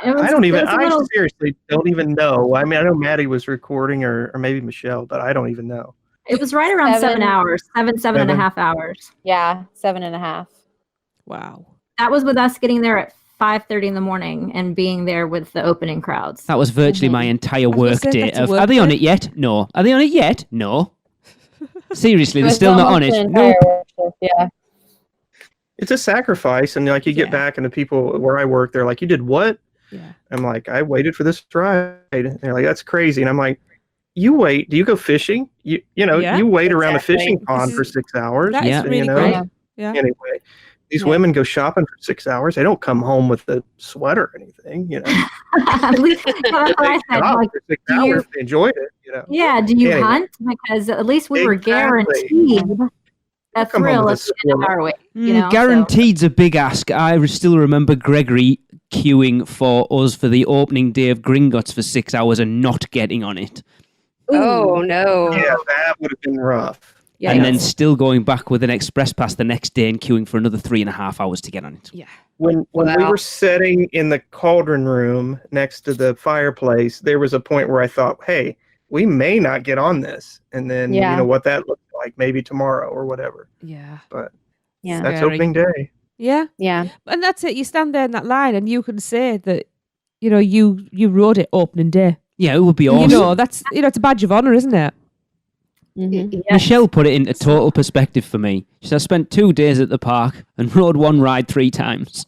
[SPEAKER 4] It was-
[SPEAKER 2] I don't
[SPEAKER 4] it
[SPEAKER 2] even.
[SPEAKER 4] was a
[SPEAKER 2] I
[SPEAKER 4] little-
[SPEAKER 2] seriously don't even know. I mean, I know Maddy was recording, or maybe Michelle, but I don't even know.
[SPEAKER 4] It was right around 7
[SPEAKER 6] 7.
[SPEAKER 4] hours, seven and a
[SPEAKER 2] Seven.
[SPEAKER 4] half hours.
[SPEAKER 6] Yeah, 7.5.
[SPEAKER 1] Wow.
[SPEAKER 4] That was with us getting there at 5:30 in the morning and being there with the opening crowds.
[SPEAKER 3] That was virtually my entire
[SPEAKER 1] was gonna
[SPEAKER 3] work
[SPEAKER 1] say,
[SPEAKER 3] day.
[SPEAKER 1] that's a
[SPEAKER 3] Of,
[SPEAKER 1] work
[SPEAKER 3] are they on
[SPEAKER 1] day.
[SPEAKER 3] it yet? No. Are they on it yet? No. Seriously, they're
[SPEAKER 6] It was
[SPEAKER 3] still not on
[SPEAKER 6] almost
[SPEAKER 3] it.
[SPEAKER 6] an
[SPEAKER 3] No.
[SPEAKER 6] entire workship, yeah.
[SPEAKER 2] It's a sacrifice, and like you get
[SPEAKER 1] Yeah.
[SPEAKER 2] back, and the people where I work, they're like, "You did what?"
[SPEAKER 1] Yeah.
[SPEAKER 2] I'm like, "I waited for this ride." And they're like, "That's crazy." And I'm like, "You wait? Do you go fishing? You
[SPEAKER 1] Yeah,
[SPEAKER 2] wait around a
[SPEAKER 6] exactly.
[SPEAKER 2] fishing pond for 6 hours?"
[SPEAKER 1] That
[SPEAKER 3] Yeah.
[SPEAKER 1] is really
[SPEAKER 2] you know?
[SPEAKER 1] great.
[SPEAKER 6] Yeah.
[SPEAKER 1] Yeah.
[SPEAKER 2] Anyway, These
[SPEAKER 6] Yeah.
[SPEAKER 2] women go shopping for 6 hours. They don't come home with a sweater or anything, you know.
[SPEAKER 4] At least, that's what I
[SPEAKER 2] They
[SPEAKER 4] said.
[SPEAKER 2] shop
[SPEAKER 4] Like,
[SPEAKER 2] for 6
[SPEAKER 4] do you-
[SPEAKER 2] hours. They enjoyed it, you know.
[SPEAKER 4] yeah, do you
[SPEAKER 2] Anyway.
[SPEAKER 4] hunt? Because at least we were
[SPEAKER 2] Exactly.
[SPEAKER 4] guaranteed a
[SPEAKER 2] Come home
[SPEAKER 4] thrill
[SPEAKER 2] with
[SPEAKER 4] at
[SPEAKER 2] a
[SPEAKER 4] the end of
[SPEAKER 2] squirrel.
[SPEAKER 4] our wait. You know, so-
[SPEAKER 3] Guaranteed's a big ask. I still remember Gregory queuing for us for the opening day of Gringotts for 6 hours and not getting on it.
[SPEAKER 5] Oh no.
[SPEAKER 2] Yeah, that would have been rough.
[SPEAKER 6] Yeah,
[SPEAKER 3] and then
[SPEAKER 6] yes.
[SPEAKER 3] still going back with an express pass the next day and queuing for another 3.5 hours to get on it.
[SPEAKER 1] Yeah.
[SPEAKER 2] When we
[SPEAKER 5] Wow.
[SPEAKER 2] were sitting in the cauldron room next to the fireplace, there was a point where I thought, hey, we may not get on this. And then,
[SPEAKER 6] Yeah.
[SPEAKER 2] you know, what that looked like, maybe tomorrow or whatever.
[SPEAKER 1] Yeah.
[SPEAKER 2] But
[SPEAKER 6] Yeah.
[SPEAKER 2] that's
[SPEAKER 1] Scary.
[SPEAKER 2] opening day.
[SPEAKER 1] Yeah.
[SPEAKER 6] Yeah.
[SPEAKER 1] And that's it. You stand there in that line and you can say that, you know, you rode it opening day.
[SPEAKER 3] Yeah, it would be awesome.
[SPEAKER 1] You know, that's, you know, it's a badge of honor, isn't it?
[SPEAKER 6] Mhm.
[SPEAKER 4] Yes.
[SPEAKER 3] Michelle put it into total perspective for me. She said, I spent 2 days at the park and rode one ride 3 times.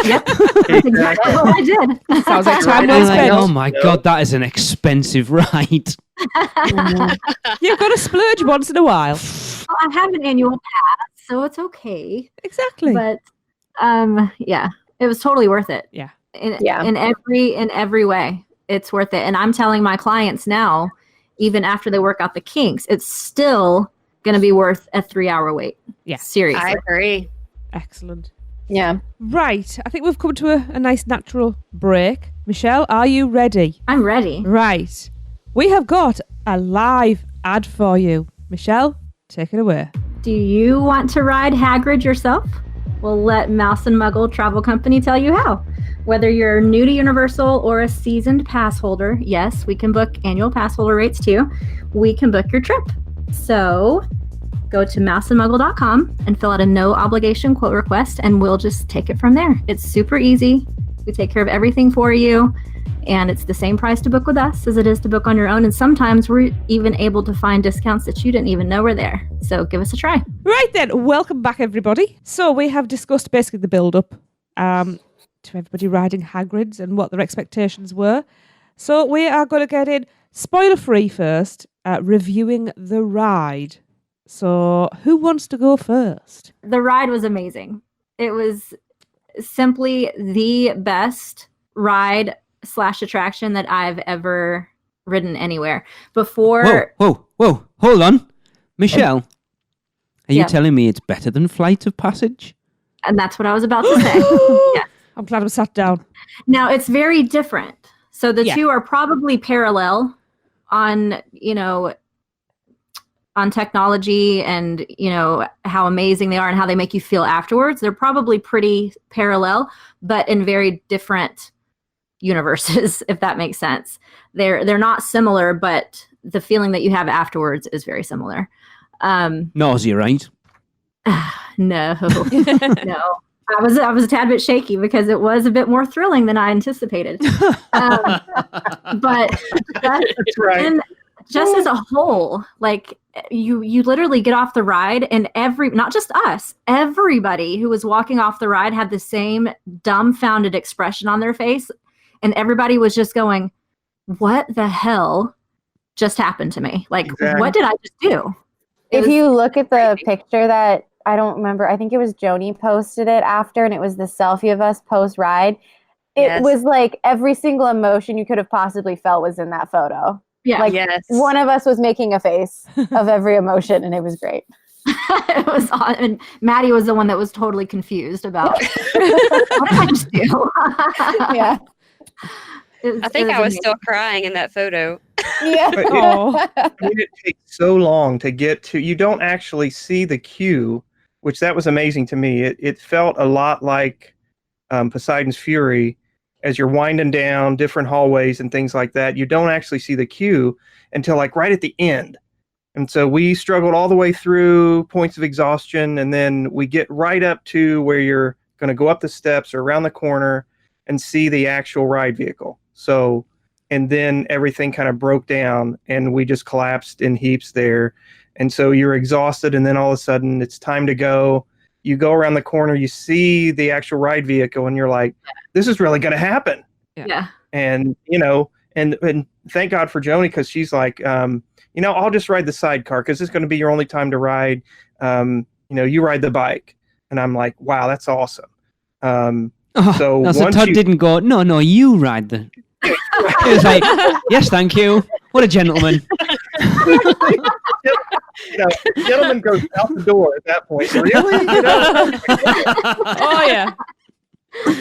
[SPEAKER 4] That's exactly what I did.
[SPEAKER 1] Sounds like time
[SPEAKER 3] And
[SPEAKER 1] well
[SPEAKER 3] I'm like,
[SPEAKER 1] spent.
[SPEAKER 3] oh my God, that is an expensive ride.
[SPEAKER 1] You've got to splurge once in a while.
[SPEAKER 4] Well, I have an annual pass, so it's okay.
[SPEAKER 1] Exactly.
[SPEAKER 4] But yeah, it was totally worth it.
[SPEAKER 1] Yeah.
[SPEAKER 4] In every way, it's worth it. And I'm telling my clients now, even after they work out the kinks, it's still going to be worth a 3-hour wait.
[SPEAKER 1] Yeah.
[SPEAKER 4] Seriously.
[SPEAKER 5] I agree.
[SPEAKER 1] Excellent.
[SPEAKER 6] Yeah.
[SPEAKER 1] Right. I think we've come to a nice natural break. Michelle, are you ready?
[SPEAKER 4] I'm ready.
[SPEAKER 1] Right. We have got a live ad for you. Michelle, take it away.
[SPEAKER 4] Do you want to ride Hagrid yourself? Well, let Mouse and Muggle Travel Company tell you how. Whether you're new to Universal or a seasoned pass holder, yes, we can book annual pass holder rates too. We can book your trip. So go to mouseandmuggle.com and fill out a no obligation quote request, and we'll just take it from there. It's super easy. We take care of everything for you, and it's the same price to book with us as it is to book on your own. And sometimes we're even able to find discounts that you didn't even know were there. So give us a try.
[SPEAKER 1] Right then, welcome back, everybody. So we have discussed basically the build-up to everybody riding Hagrids and what their expectations were. So we are going to get in spoiler-free first, reviewing the ride. So who wants to go first?
[SPEAKER 4] The ride was amazing. It was simply the best ride / attraction that I've ever ridden anywhere. Before,
[SPEAKER 3] Whoa. Hold on. Michelle, are you
[SPEAKER 4] Yeah.
[SPEAKER 3] telling me it's better than Flight of Passage?
[SPEAKER 4] and that's what I was about to say. Yeah.
[SPEAKER 1] I'm glad I sat down.
[SPEAKER 4] Now it's very different. So the
[SPEAKER 1] Yeah.
[SPEAKER 4] two are probably parallel on, on technology and, how amazing they are and how they make you feel afterwards. They're probably pretty parallel, but in very different universes, if that makes sense. They're not similar, but the feeling that you have afterwards is very similar.
[SPEAKER 3] Nausea, right?
[SPEAKER 4] No, no. I was a tad bit shaky because it was a bit more thrilling than I anticipated. But
[SPEAKER 2] That's right.
[SPEAKER 4] and just as a whole, like you literally get off the ride and not just us, everybody who was walking off the ride had the same dumbfounded expression on their face. And everybody was just going, what the hell just happened to me? Like,
[SPEAKER 2] Exactly.
[SPEAKER 4] what did I just do?
[SPEAKER 6] If
[SPEAKER 4] was
[SPEAKER 6] you look at the
[SPEAKER 4] crazy.
[SPEAKER 6] picture that I don't remember, I think it was Joni posted it after, and it was the selfie of us post ride. It
[SPEAKER 5] Yes.
[SPEAKER 6] was like every single emotion you could have possibly felt was in that photo.
[SPEAKER 4] Yeah,
[SPEAKER 6] Like
[SPEAKER 5] Yes.
[SPEAKER 6] one of us was making a face of every emotion, and it was great.
[SPEAKER 4] it was on. And Maddy was the one that was totally confused about what did I just do?
[SPEAKER 6] Yeah.
[SPEAKER 5] I think I was still crying in that photo.
[SPEAKER 6] Yeah.
[SPEAKER 1] Oh.
[SPEAKER 2] I mean, it takes so long to get to. You don't actually see the queue, which that was amazing to me. It felt a lot like Poseidon's Fury, as you're winding down different hallways and things like that. You don't actually see the queue until like right at the end. And so we struggled all the way through points of exhaustion, and then we get right up to where you're going to go up the steps or around the corner and see the actual ride vehicle. So, and then everything kind of broke down and we just collapsed in heaps there. And so you're exhausted, and then all of a sudden it's time to go. You go around the corner, you see the actual ride vehicle, and you're like, this is really going to happen.
[SPEAKER 4] Yeah.
[SPEAKER 2] And, and thank God for Joni, because she's like, I'll just ride the sidecar because it's going to be your only time to ride. You ride the bike. And I'm like, wow, that's awesome.
[SPEAKER 3] Oh,
[SPEAKER 2] So
[SPEAKER 3] no, so
[SPEAKER 2] once
[SPEAKER 3] Todd
[SPEAKER 2] you-
[SPEAKER 3] didn't go, no, you ride the... He was like, yes, thank you. What a gentleman.
[SPEAKER 2] Gentleman goes out the door at that point. Really? You know?
[SPEAKER 1] Oh yeah.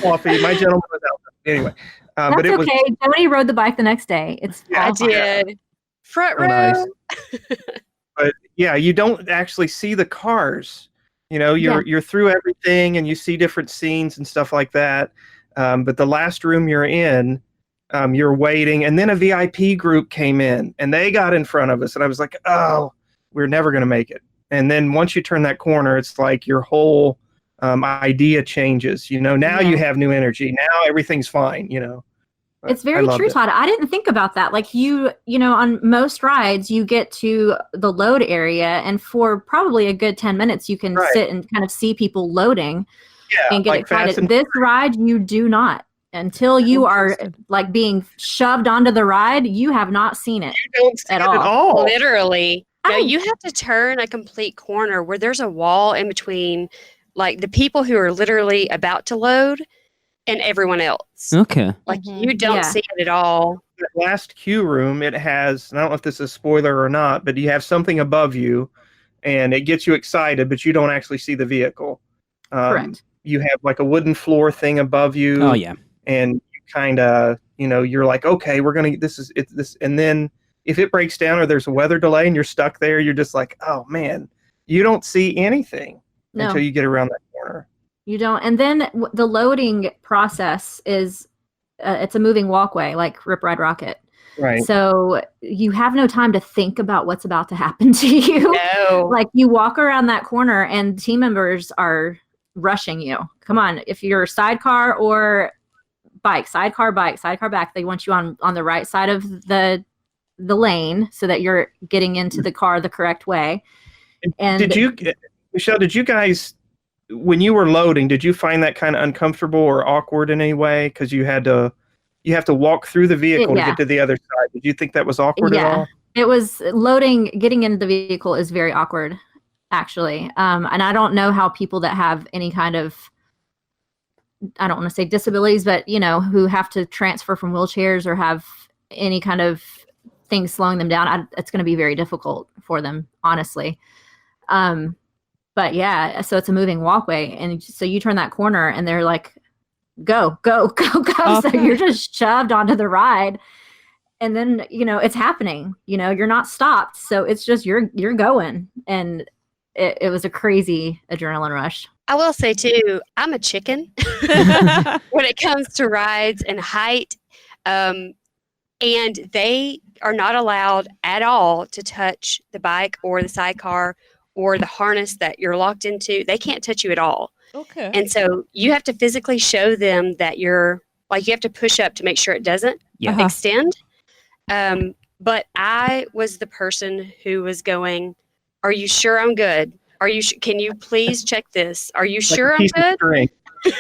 [SPEAKER 2] Coffee. My gentleman was out. Anyway,
[SPEAKER 4] That's
[SPEAKER 2] but it was
[SPEAKER 4] okay. Joni rode the bike the next day. It's
[SPEAKER 2] Yeah,
[SPEAKER 5] I
[SPEAKER 4] all fine.
[SPEAKER 5] did. Front
[SPEAKER 2] so
[SPEAKER 5] row.
[SPEAKER 2] nice. But yeah, you don't actually see the cars. You know, you're through everything and you see different scenes and stuff like that. But the last room you're in, you're waiting, and then a VIP group came in and they got in front of us, and I was like, oh, we're never going to make it. And then once you turn that corner, it's like your whole idea changes. You know, now you have new energy. Now everything's fine. You know, But
[SPEAKER 4] It's very
[SPEAKER 2] I loved
[SPEAKER 4] true,
[SPEAKER 2] it.
[SPEAKER 4] Todd. I didn't think about that. Like you know, on most rides, you get to the load area, and for probably a good 10 minutes, you can
[SPEAKER 2] Right.
[SPEAKER 4] sit and kind of see people loading
[SPEAKER 2] Yeah,
[SPEAKER 4] and get
[SPEAKER 2] like Fast
[SPEAKER 4] excited.
[SPEAKER 2] and
[SPEAKER 4] This ride, you do not. Until you are
[SPEAKER 1] Interesting.
[SPEAKER 4] like being shoved onto the ride, you have not seen it.
[SPEAKER 2] You don't see
[SPEAKER 4] At
[SPEAKER 2] it
[SPEAKER 4] all.
[SPEAKER 2] at all.
[SPEAKER 5] Literally. No,
[SPEAKER 4] Oh.
[SPEAKER 5] you have to turn a complete corner where there's a wall in between, like the people who are literally about to load and everyone else.
[SPEAKER 3] Okay.
[SPEAKER 5] Like
[SPEAKER 6] Mhm.
[SPEAKER 5] you don't
[SPEAKER 4] Yeah.
[SPEAKER 5] see it at all.
[SPEAKER 2] That last queue room, it has, and I don't know if this is a spoiler or not, but you have something above you and it gets you excited, but you don't actually see the vehicle.
[SPEAKER 4] Correct.
[SPEAKER 2] You have like a wooden floor thing above you.
[SPEAKER 3] Oh, yeah.
[SPEAKER 2] And you kind of, you know, you're like, okay, we're going to, this. And then if it breaks down or there's a weather delay and you're stuck there, you're just like, oh man, you don't see anything
[SPEAKER 4] No.
[SPEAKER 2] until you get around that corner.
[SPEAKER 4] You don't. And then the loading process is it's a moving walkway like Rip Ride Rocket.
[SPEAKER 2] Right.
[SPEAKER 4] So you have no time to think about what's about to happen to you.
[SPEAKER 5] No.
[SPEAKER 4] Like you walk around that corner and team members are rushing you. Come on, if you're sidecar or bike, sidecar back, they want you on the right side of the lane so that you're getting into the car the correct way. And
[SPEAKER 2] Did you, Michelle, did you guys, when you were loading, did you find that kind of uncomfortable or awkward in any way? Because you have to walk through the vehicle to
[SPEAKER 4] Yeah.
[SPEAKER 2] get to the other side. Did you think that was awkward at all?
[SPEAKER 4] It was loading, getting into the vehicle is very awkward, actually. And I don't know how people that have any kind of, I don't want to say disabilities, but, you know, who have to transfer from wheelchairs or have any kind of things slowing them down, it's going to be very difficult for them, honestly. But yeah, so it's a moving walkway. And so you turn that corner and they're like, go. So
[SPEAKER 1] Okay.
[SPEAKER 4] you're just shoved onto the ride. And then, you know, it's happening, you know, you're not stopped. So it's just, you're going. And it was a crazy adrenaline rush.
[SPEAKER 5] I will say too, I'm a chicken when it comes to rides and height. And they are not allowed at all to touch the bike or the sidecar or the harness that you're locked into. They can't touch you at all.
[SPEAKER 1] Okay.
[SPEAKER 5] And so you have to physically show them that you're like, you have to push up to make sure it doesn't
[SPEAKER 3] Yeah.
[SPEAKER 1] Uh-huh.
[SPEAKER 5] extend. But I was the person who was going, are you sure I'm good? Are you? Can you please check this? Are you
[SPEAKER 2] Like
[SPEAKER 5] sure
[SPEAKER 2] a
[SPEAKER 5] I'm
[SPEAKER 2] piece of
[SPEAKER 5] good?
[SPEAKER 2] string.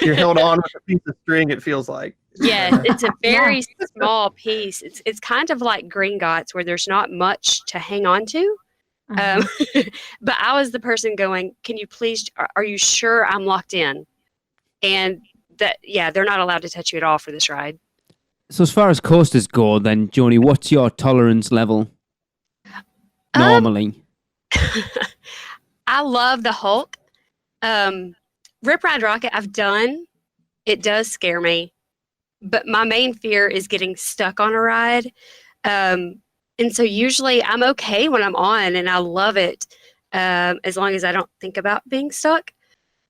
[SPEAKER 2] You're held on with a piece of string, it feels like.
[SPEAKER 5] Yeah, it's a very small piece. It's kind of like Gringotts where there's not much to hang on to.
[SPEAKER 4] Uh-huh.
[SPEAKER 5] But I was the person going, can you please, are you sure I'm locked in? And that, yeah, they're not allowed to touch you at all for this ride.
[SPEAKER 3] So as far as coasters go, then, Joni, what's your tolerance level normally?
[SPEAKER 5] I love the Hulk. Rip Ride Rocket, I've done. It does scare me. But my main fear is getting stuck on a ride. And so usually I'm okay when I'm on and I love it as long as I don't think about being stuck.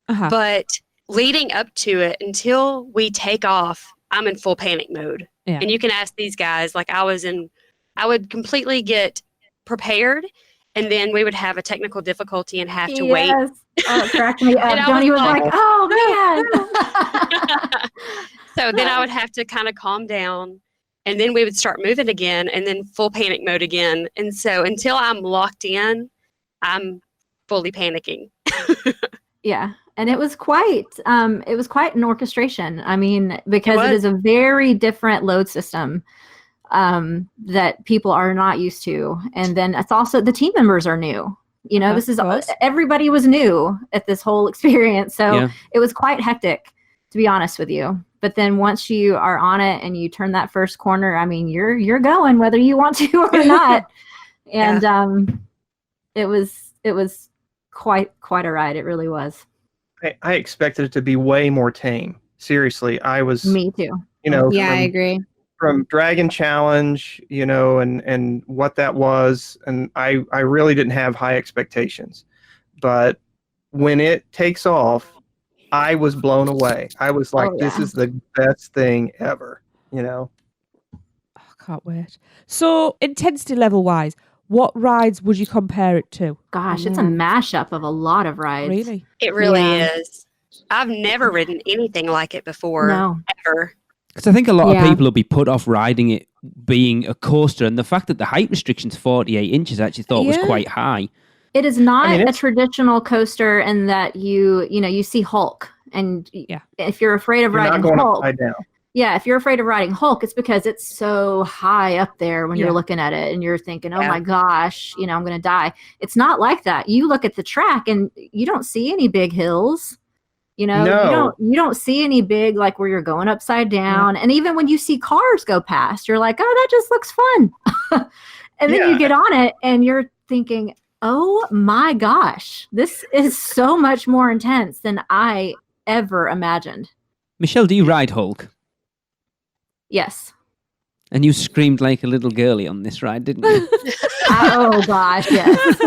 [SPEAKER 1] Uh-huh.
[SPEAKER 5] But leading up to it, until we take off, I'm in full panic mode.
[SPEAKER 1] Yeah.
[SPEAKER 5] And you can ask these guys, like I would completely get prepared and then we would have a technical difficulty and have to wait.
[SPEAKER 4] Yes. Oh, it cracked me up.
[SPEAKER 5] And I
[SPEAKER 4] Joni
[SPEAKER 5] was
[SPEAKER 4] was
[SPEAKER 5] like,
[SPEAKER 4] like, oh, man.
[SPEAKER 5] So then I would have to kind of calm down and then we would start moving again and then full panic mode again. And so until I'm locked in, I'm fully panicking.
[SPEAKER 4] Yeah. And it was quite an orchestration. I mean, because it is a very different load system that people are not used to. And then it's also the team members are new. This is
[SPEAKER 1] course.
[SPEAKER 4] everybody was new at this whole experience, so
[SPEAKER 3] Yeah.
[SPEAKER 4] it was quite hectic, to be honest with you. But then once you are on it and you turn that first corner, I mean, you're going whether you want to or not. And it was quite a ride. It really was.
[SPEAKER 2] I expected it to be way more tame. Seriously, I was.
[SPEAKER 4] Me too.
[SPEAKER 6] Yeah, I agree.
[SPEAKER 2] From Dragon Challenge, and what that was, and I really didn't have high expectations. But when it takes off, I was blown away. I was like, this is the best thing ever,
[SPEAKER 1] I can't wait. So, intensity level wise, what rides would you compare it to?
[SPEAKER 4] Gosh, it's a mashup of a lot of rides.
[SPEAKER 1] Really?
[SPEAKER 5] It really
[SPEAKER 4] Yeah.
[SPEAKER 5] is. I've never ridden anything like it before.
[SPEAKER 4] No.
[SPEAKER 5] Ever.
[SPEAKER 3] Because I think a lot
[SPEAKER 6] Yeah.
[SPEAKER 3] of people will be put off riding it being a coaster, and the fact that the height restriction's 48 inches, I actually thought was
[SPEAKER 1] Yeah.
[SPEAKER 3] quite high.
[SPEAKER 4] It is not
[SPEAKER 2] I mean,
[SPEAKER 4] a
[SPEAKER 2] it's-
[SPEAKER 4] traditional coaster in that you see Hulk, and if you're afraid of
[SPEAKER 2] You're not
[SPEAKER 4] riding
[SPEAKER 2] going
[SPEAKER 4] Hulk,
[SPEAKER 2] upside down.
[SPEAKER 4] yeah, if you're afraid of riding Hulk, it's because it's so high up there when
[SPEAKER 1] Yeah.
[SPEAKER 4] you're looking at it and you're thinking, oh
[SPEAKER 5] Yeah.
[SPEAKER 4] my gosh, I'm going to die. It's not like that. You look at the track and you don't see any big hills.
[SPEAKER 2] No.
[SPEAKER 4] You don't see any big, like where you're going upside down. And even when you see cars go past, you're like, oh, that just looks fun. And then
[SPEAKER 2] Yeah.
[SPEAKER 4] you get on it and you're thinking, oh my gosh, this is so much more intense than I ever imagined.
[SPEAKER 3] Michelle, do you ride Hulk?
[SPEAKER 4] Yes.
[SPEAKER 3] And you screamed like a little girlie on this ride, didn't you?
[SPEAKER 4] Oh gosh, yes.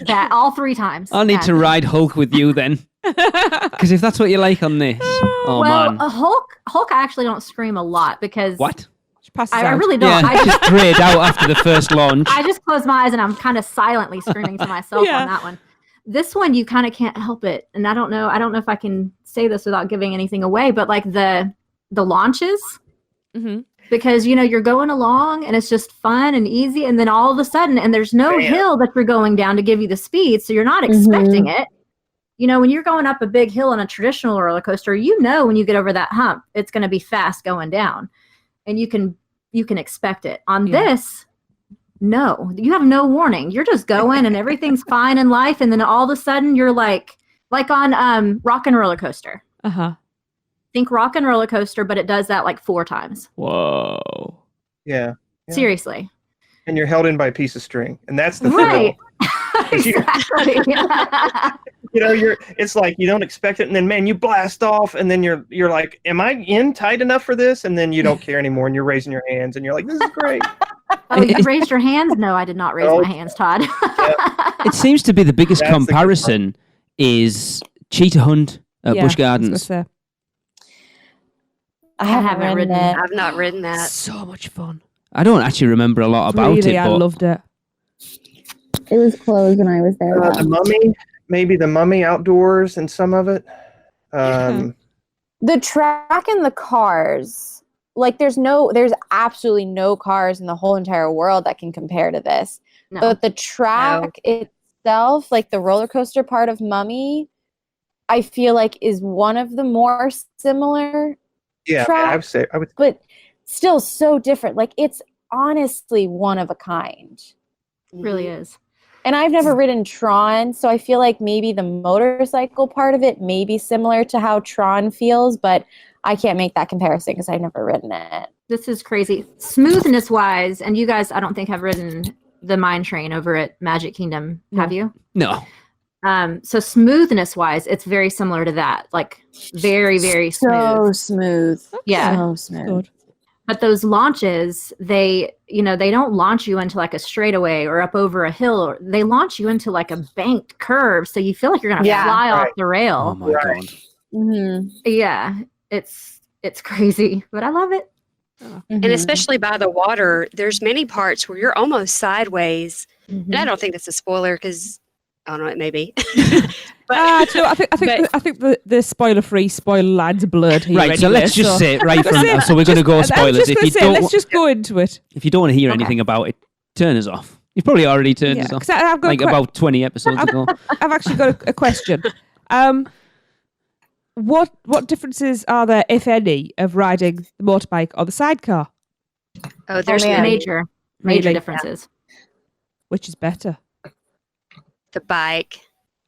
[SPEAKER 4] That all 3 times.
[SPEAKER 3] I'll need to
[SPEAKER 4] Yes.
[SPEAKER 3] ride Hulk with you then. Because if that's what you like on this, oh
[SPEAKER 4] Well,
[SPEAKER 3] man.
[SPEAKER 4] a Hulk I actually don't scream a lot because
[SPEAKER 3] What?
[SPEAKER 1] She passes
[SPEAKER 4] I
[SPEAKER 1] out.
[SPEAKER 4] really don't.
[SPEAKER 3] Yeah,
[SPEAKER 4] I just
[SPEAKER 3] just grayed out after the first launch.
[SPEAKER 4] I just close my eyes and I'm kind of silently screaming to myself
[SPEAKER 1] Yeah.
[SPEAKER 4] on that one. This one you kind of can't help it. And I don't know if I can say this without giving anything away, but like the launches,
[SPEAKER 1] Mm-hmm.
[SPEAKER 4] because you're going along and it's just fun and easy, and then all of a sudden, and there's no
[SPEAKER 2] Bam.
[SPEAKER 4] hill that you're going down to give you the speed, so you're not expecting it. When you're going up a big hill on a traditional roller coaster, when you get over that hump, it's going to be fast going down, and you can expect it. On
[SPEAKER 1] Yeah.
[SPEAKER 4] this, no, you have no warning. You're just going and everything's fine in life, and then all of a sudden you're like on Rock and Roller Coaster.
[SPEAKER 1] Uh-huh.
[SPEAKER 4] Think Rock and Roller Coaster, but it does that like 4 times.
[SPEAKER 3] Whoa.
[SPEAKER 2] Yeah. Yeah.
[SPEAKER 4] Seriously.
[SPEAKER 2] And you're held in by a piece of string, and that's the
[SPEAKER 4] Right.
[SPEAKER 2] You-
[SPEAKER 4] Exactly.
[SPEAKER 2] it's like you don't expect it, and then man, you blast off, and then you're like, am I in tight enough for this? And then you don't care anymore, and you're raising your hands, and you're like, this is great.
[SPEAKER 4] Oh, you raised your hands? No, I did not raise
[SPEAKER 2] Oh.
[SPEAKER 4] my hands, Todd.
[SPEAKER 3] It seems to be the biggest
[SPEAKER 2] That's the good
[SPEAKER 3] comparison is Cheetah Hunt at
[SPEAKER 1] Yeah,
[SPEAKER 3] Busch
[SPEAKER 1] I was
[SPEAKER 3] Gardens.
[SPEAKER 1] gonna say.
[SPEAKER 6] I
[SPEAKER 4] haven't
[SPEAKER 6] haven't ridden
[SPEAKER 4] ridden
[SPEAKER 6] it.
[SPEAKER 5] I've not ridden that.
[SPEAKER 1] So much fun.
[SPEAKER 3] I don't actually remember a lot about
[SPEAKER 1] Really,
[SPEAKER 3] it,
[SPEAKER 1] I
[SPEAKER 3] but
[SPEAKER 1] loved it.
[SPEAKER 6] It was closed when I was there.
[SPEAKER 2] The Mummy, maybe the Mummy outdoors and some of it.
[SPEAKER 6] The track and the cars, like there's absolutely no cars in the whole entire world that can compare to this.
[SPEAKER 4] No.
[SPEAKER 6] But the track itself, like the roller coaster part of Mummy, I feel like is one of the more similar,
[SPEAKER 2] Yeah,
[SPEAKER 6] track,
[SPEAKER 2] I would.
[SPEAKER 6] but still so different. Like it's honestly one of a kind.
[SPEAKER 4] Really is.
[SPEAKER 6] And I've never ridden Tron, so I feel like maybe the motorcycle part of it may be similar to how Tron feels, but I can't make that comparison because I've never ridden it.
[SPEAKER 4] This is crazy. Smoothness wise, and you guys, I don't think have ridden the Mine Train over at Magic Kingdom, have you?
[SPEAKER 3] no.
[SPEAKER 4] So smoothness wise, it's very similar to that. Like very, very smooth.
[SPEAKER 6] smooth.
[SPEAKER 4] Yeah.
[SPEAKER 6] So smooth.
[SPEAKER 1] Good.
[SPEAKER 4] But those launches, they don't launch you into like a straightaway or up over a hill. They launch you into like a banked curve. So you feel like you're going to
[SPEAKER 6] Yeah.
[SPEAKER 4] fly off
[SPEAKER 2] Right.
[SPEAKER 4] the rail.
[SPEAKER 3] Oh my
[SPEAKER 2] Right.
[SPEAKER 3] god.
[SPEAKER 6] Mm-hmm.
[SPEAKER 4] Yeah. It's crazy, but I love it.
[SPEAKER 5] And especially by the water, there's many parts where you're almost sideways.
[SPEAKER 4] Mm-hmm.
[SPEAKER 5] And I don't think that's a spoiler because, I don't know, it may be.
[SPEAKER 1] I think
[SPEAKER 5] but-
[SPEAKER 1] the spoiler-free spoiler lines are blurred here.
[SPEAKER 3] Right, so
[SPEAKER 1] anyway,
[SPEAKER 3] let's just
[SPEAKER 1] so-
[SPEAKER 3] say right
[SPEAKER 1] Let's
[SPEAKER 3] from
[SPEAKER 1] say-
[SPEAKER 3] so we're going to go
[SPEAKER 1] I'm
[SPEAKER 3] spoilers.
[SPEAKER 1] just
[SPEAKER 3] If
[SPEAKER 1] gonna
[SPEAKER 3] you
[SPEAKER 1] say,
[SPEAKER 3] don't
[SPEAKER 1] let's just go into it.
[SPEAKER 3] if you don't want to hear
[SPEAKER 4] Okay.
[SPEAKER 3] anything about it, turn us off. You've probably already turned us off.
[SPEAKER 1] 'Cause I've got
[SPEAKER 3] Like about 20 episodes ago.
[SPEAKER 1] I've actually got a question. What differences are there, if any, of riding the motorbike or the sidecar?
[SPEAKER 5] Oh, there's
[SPEAKER 6] man.
[SPEAKER 5] many.
[SPEAKER 4] Major
[SPEAKER 1] Really?
[SPEAKER 4] differences.
[SPEAKER 1] Which is better?
[SPEAKER 5] the bike,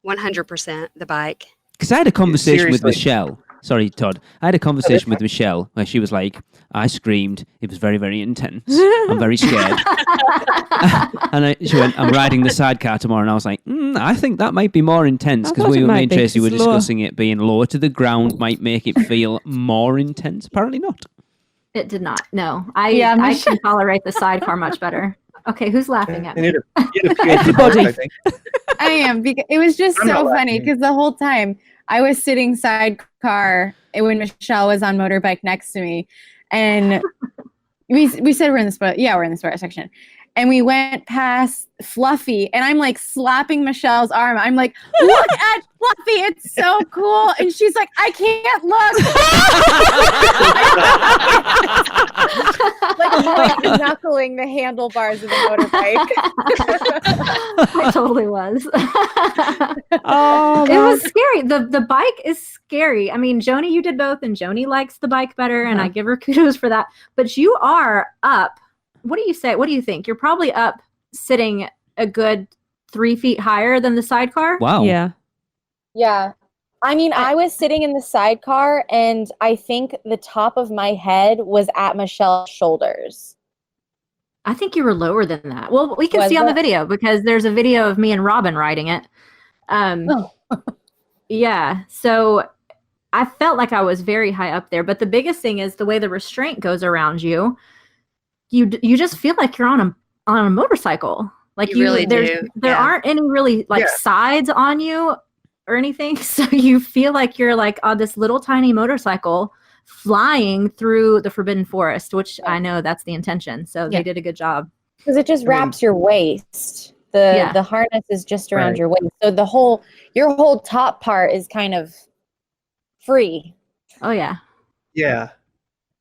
[SPEAKER 5] 100% the bike.
[SPEAKER 3] Because I had a conversation with
[SPEAKER 2] Seriously.
[SPEAKER 3] Michelle. Sorry, Todd. I had a conversation with Michelle where she was like, I screamed. It was very, very intense. I'm very scared. And she went, I'm riding the sidecar tomorrow. And I was like, I think that might be more intense
[SPEAKER 1] I
[SPEAKER 3] because
[SPEAKER 1] thought it
[SPEAKER 3] me
[SPEAKER 1] might
[SPEAKER 3] and
[SPEAKER 1] be,
[SPEAKER 3] Tracy
[SPEAKER 1] 'cause
[SPEAKER 3] were
[SPEAKER 1] it's lower.
[SPEAKER 3] discussing it being lower to the ground might make it feel more intense. Apparently not.
[SPEAKER 4] It did not. No, I
[SPEAKER 6] Yeah,
[SPEAKER 4] can tolerate the sidecar much better. Okay, who's laughing at
[SPEAKER 2] You
[SPEAKER 4] me?
[SPEAKER 2] need a PhD,
[SPEAKER 1] Everybody.
[SPEAKER 2] I think.
[SPEAKER 6] I am because it was just
[SPEAKER 2] I'm
[SPEAKER 6] so
[SPEAKER 2] not
[SPEAKER 6] funny
[SPEAKER 2] laughing.
[SPEAKER 6] because the whole time I was sitting sidecar when Michelle was on motorbike next to me, and we said we're in the sport. Yeah, we're in the sport section, and we went past Fluffy, and I'm like slapping Michelle's arm. I'm like, look at Fluffy, it's so cool, and she's like, I can't look. Like white knuckling the handlebars of the motorbike.
[SPEAKER 4] I totally was.
[SPEAKER 1] Oh,
[SPEAKER 4] It was scary. The bike is scary. I mean, Joni, you did both, and Joni likes the bike better, and I give her kudos for that. But you are up. What do you say? What do you think? You're probably up sitting a good 3 feet higher than the sidecar.
[SPEAKER 3] Wow.
[SPEAKER 1] yeah.
[SPEAKER 6] Yeah. I mean, I was sitting in the sidecar, and I think the top of my head was at Michelle's shoulders.
[SPEAKER 4] I think you were lower than that. Well, we can
[SPEAKER 6] Was
[SPEAKER 4] see on the
[SPEAKER 6] it?
[SPEAKER 4] video because there's a video of me and Robin riding it.
[SPEAKER 6] Oh.
[SPEAKER 4] Yeah. So I felt like I was very high up there. But the biggest thing is the way the restraint goes around you. You just feel like you're on a motorcycle. Like
[SPEAKER 5] You really
[SPEAKER 4] there
[SPEAKER 5] do,
[SPEAKER 4] There
[SPEAKER 5] yeah.
[SPEAKER 4] aren't any really like
[SPEAKER 2] Yeah.
[SPEAKER 4] sides on you or anything. So you feel like you're like on this little tiny motorcycle flying through the Forbidden Forest, which I know that's the intention. So
[SPEAKER 1] Yeah.
[SPEAKER 4] they did a good job.
[SPEAKER 6] Because it just
[SPEAKER 2] I mean-
[SPEAKER 6] wraps your waist.
[SPEAKER 4] Yeah.
[SPEAKER 6] The harness is just around
[SPEAKER 2] Right.
[SPEAKER 6] your waist. So your whole top part is kind of free.
[SPEAKER 4] Oh yeah.
[SPEAKER 2] Yeah.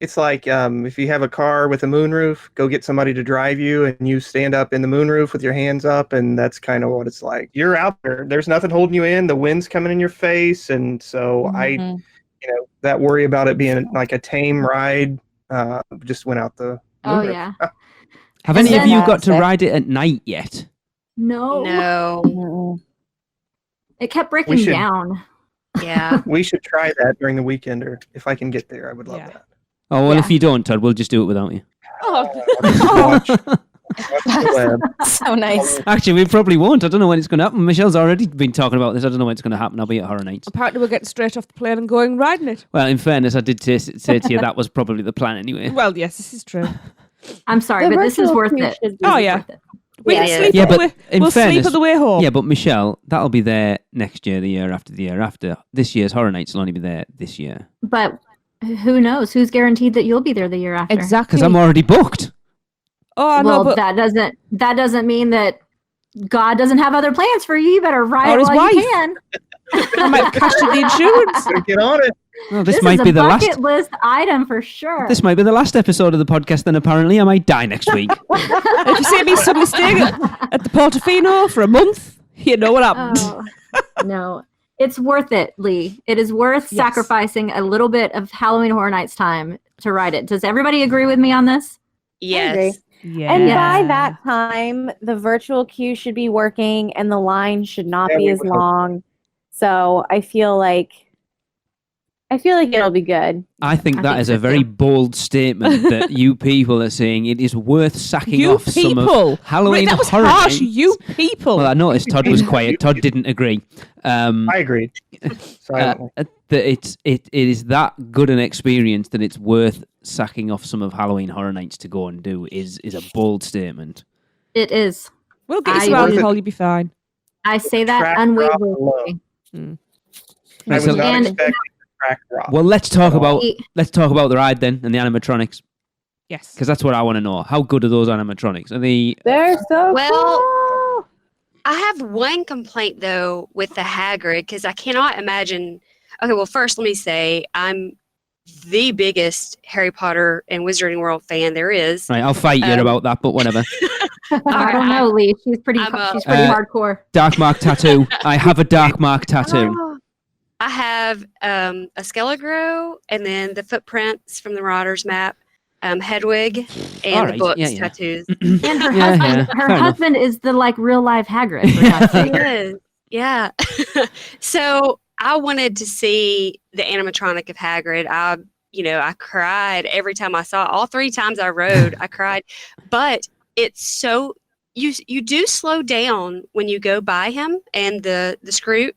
[SPEAKER 2] It's like if you have a car with a moonroof, go get somebody to drive you and you stand up in the moonroof with your hands up, and that's kind of what it's like. You're out there. There's nothing holding you in. The wind's coming in your face. And so
[SPEAKER 6] Mhm.
[SPEAKER 2] that worry about it being like a tame ride just went out the
[SPEAKER 4] Oh
[SPEAKER 2] moonroof.
[SPEAKER 4] yeah.
[SPEAKER 3] Have
[SPEAKER 4] And
[SPEAKER 3] any of
[SPEAKER 4] then-
[SPEAKER 3] you got to
[SPEAKER 6] Fantastic.
[SPEAKER 3] ride it at night yet?
[SPEAKER 4] No.
[SPEAKER 5] No.
[SPEAKER 6] Mhm.
[SPEAKER 4] It kept breaking
[SPEAKER 2] should-
[SPEAKER 4] down.
[SPEAKER 5] Yeah.
[SPEAKER 2] We should try that during the weekend, or if I can get there, I would love
[SPEAKER 1] Yeah.
[SPEAKER 2] that.
[SPEAKER 3] Oh, well,
[SPEAKER 4] Yeah.
[SPEAKER 3] if you don't, Todd, we'll just do it without you.
[SPEAKER 2] Watch the web.
[SPEAKER 6] So nice.
[SPEAKER 3] Actually, we probably won't. I don't know when it's going to happen. Michelle's already been talking about this. I don't know when it's going to happen. I'll be at Horror Nights.
[SPEAKER 1] Apparently, we're getting straight off the plane and going riding it.
[SPEAKER 3] Well, in fairness, I did say to you that was probably the plan anyway.
[SPEAKER 1] Well, yes, this is true.
[SPEAKER 4] I'm sorry,
[SPEAKER 6] The
[SPEAKER 4] but this is
[SPEAKER 6] virtual
[SPEAKER 4] worth
[SPEAKER 6] queue
[SPEAKER 4] it.
[SPEAKER 6] should be-
[SPEAKER 4] This
[SPEAKER 1] Oh,
[SPEAKER 4] is
[SPEAKER 1] yeah.
[SPEAKER 4] worth it.
[SPEAKER 1] We
[SPEAKER 5] Yeah,
[SPEAKER 1] can
[SPEAKER 5] it
[SPEAKER 1] sleep
[SPEAKER 5] is.
[SPEAKER 3] Yeah,
[SPEAKER 1] on the
[SPEAKER 3] but
[SPEAKER 1] way.
[SPEAKER 3] in
[SPEAKER 1] We'll sleep
[SPEAKER 3] fairness,
[SPEAKER 1] on the way home.
[SPEAKER 3] yeah, but Michelle, that'll be there next year, the year after, the year after. This year's Horror Nights will only be there this year.
[SPEAKER 4] But who knows? Who's guaranteed that you'll be there the year after?
[SPEAKER 1] Exactly.
[SPEAKER 3] Because I'm already booked.
[SPEAKER 1] Oh, I know,
[SPEAKER 4] Well,
[SPEAKER 1] but
[SPEAKER 4] that doesn't mean that God doesn't have other plans for you. You better ride
[SPEAKER 1] Or
[SPEAKER 4] it
[SPEAKER 1] his
[SPEAKER 4] while you
[SPEAKER 1] wife.
[SPEAKER 4] can.
[SPEAKER 1] I might have cashed in the insurance.
[SPEAKER 2] Better get on it.
[SPEAKER 3] Oh, this
[SPEAKER 4] This
[SPEAKER 3] might
[SPEAKER 4] is
[SPEAKER 3] be
[SPEAKER 4] a
[SPEAKER 3] the
[SPEAKER 4] bucket
[SPEAKER 3] last.
[SPEAKER 4] list item for sure.
[SPEAKER 3] This might be the last episode of the podcast. Then apparently, I might die next week.
[SPEAKER 1] If you see me suddenly staying at the Portofino for a month, you know what happened.
[SPEAKER 4] Oh, no, it's worth it, Lee. It is worth
[SPEAKER 1] Yes.
[SPEAKER 4] sacrificing a little bit of Halloween Horror Nights time to ride it. Does everybody agree with me on this?
[SPEAKER 5] Yes.
[SPEAKER 1] Yeah.
[SPEAKER 6] And by that time, the virtual queue should be working and the line should not
[SPEAKER 2] Yeah,
[SPEAKER 6] be
[SPEAKER 2] we
[SPEAKER 6] as
[SPEAKER 2] would hope.
[SPEAKER 6] long. So I feel like it'll be good.
[SPEAKER 3] I think
[SPEAKER 4] I
[SPEAKER 3] that
[SPEAKER 4] think
[SPEAKER 3] is
[SPEAKER 4] so
[SPEAKER 3] a very
[SPEAKER 4] too.
[SPEAKER 3] bold statement that you people are saying it is worth sacking
[SPEAKER 1] You
[SPEAKER 3] off some
[SPEAKER 1] people.
[SPEAKER 3] of Halloween
[SPEAKER 1] Wait, that was
[SPEAKER 3] Horror
[SPEAKER 1] harsh.
[SPEAKER 3] Nights.
[SPEAKER 1] You people.
[SPEAKER 3] Well, I noticed Todd was quiet. Todd didn't agree.
[SPEAKER 2] I agreed. Silently.
[SPEAKER 3] That it is that good an experience that it's worth sacking off some of Halloween Horror Nights to go and do is a bold statement.
[SPEAKER 4] It is.
[SPEAKER 1] We'll get you
[SPEAKER 4] I
[SPEAKER 1] some
[SPEAKER 2] would-
[SPEAKER 1] alcohol. You'll be fine.
[SPEAKER 4] I say that
[SPEAKER 2] Track
[SPEAKER 4] unwaveringly.
[SPEAKER 2] I
[SPEAKER 3] Right,
[SPEAKER 2] was
[SPEAKER 3] so-
[SPEAKER 2] not
[SPEAKER 4] And-
[SPEAKER 2] expecting the track drop.
[SPEAKER 3] Well, let's talk about
[SPEAKER 4] He-
[SPEAKER 3] the ride then and the animatronics
[SPEAKER 1] Yes.
[SPEAKER 3] because that's what I want to know. How good are those animatronics? Are they?
[SPEAKER 6] They're so
[SPEAKER 5] Well,
[SPEAKER 6] cool.
[SPEAKER 5] I have one complaint though with the Hagrid because I cannot imagine. Okay, well, first let me say I'm the biggest Harry Potter and Wizarding World fan there is.
[SPEAKER 3] Right, I'll fight you about that, but whatever.
[SPEAKER 4] I don't know, Lee. She's pretty.
[SPEAKER 5] I'm a-
[SPEAKER 4] She's pretty hardcore.
[SPEAKER 3] Dark mark tattoo. I have a dark mark tattoo.
[SPEAKER 5] I have a Skelegro and then the footprints from the Marauders map. Hedwig and
[SPEAKER 3] All
[SPEAKER 5] the
[SPEAKER 3] right,
[SPEAKER 5] books
[SPEAKER 3] yeah.
[SPEAKER 5] tattoos.
[SPEAKER 4] And her
[SPEAKER 3] Yeah,
[SPEAKER 4] husband,
[SPEAKER 3] yeah,
[SPEAKER 4] her
[SPEAKER 3] fair enough.
[SPEAKER 4] husband is the like real life Hagrid. For God's sake.
[SPEAKER 5] He is. Yeah. So I wanted to see the animatronic of Hagrid. I cried every time I saw it. All 3 times I rode, I cried. But it's so you do slow down when you go by him and the Scroot,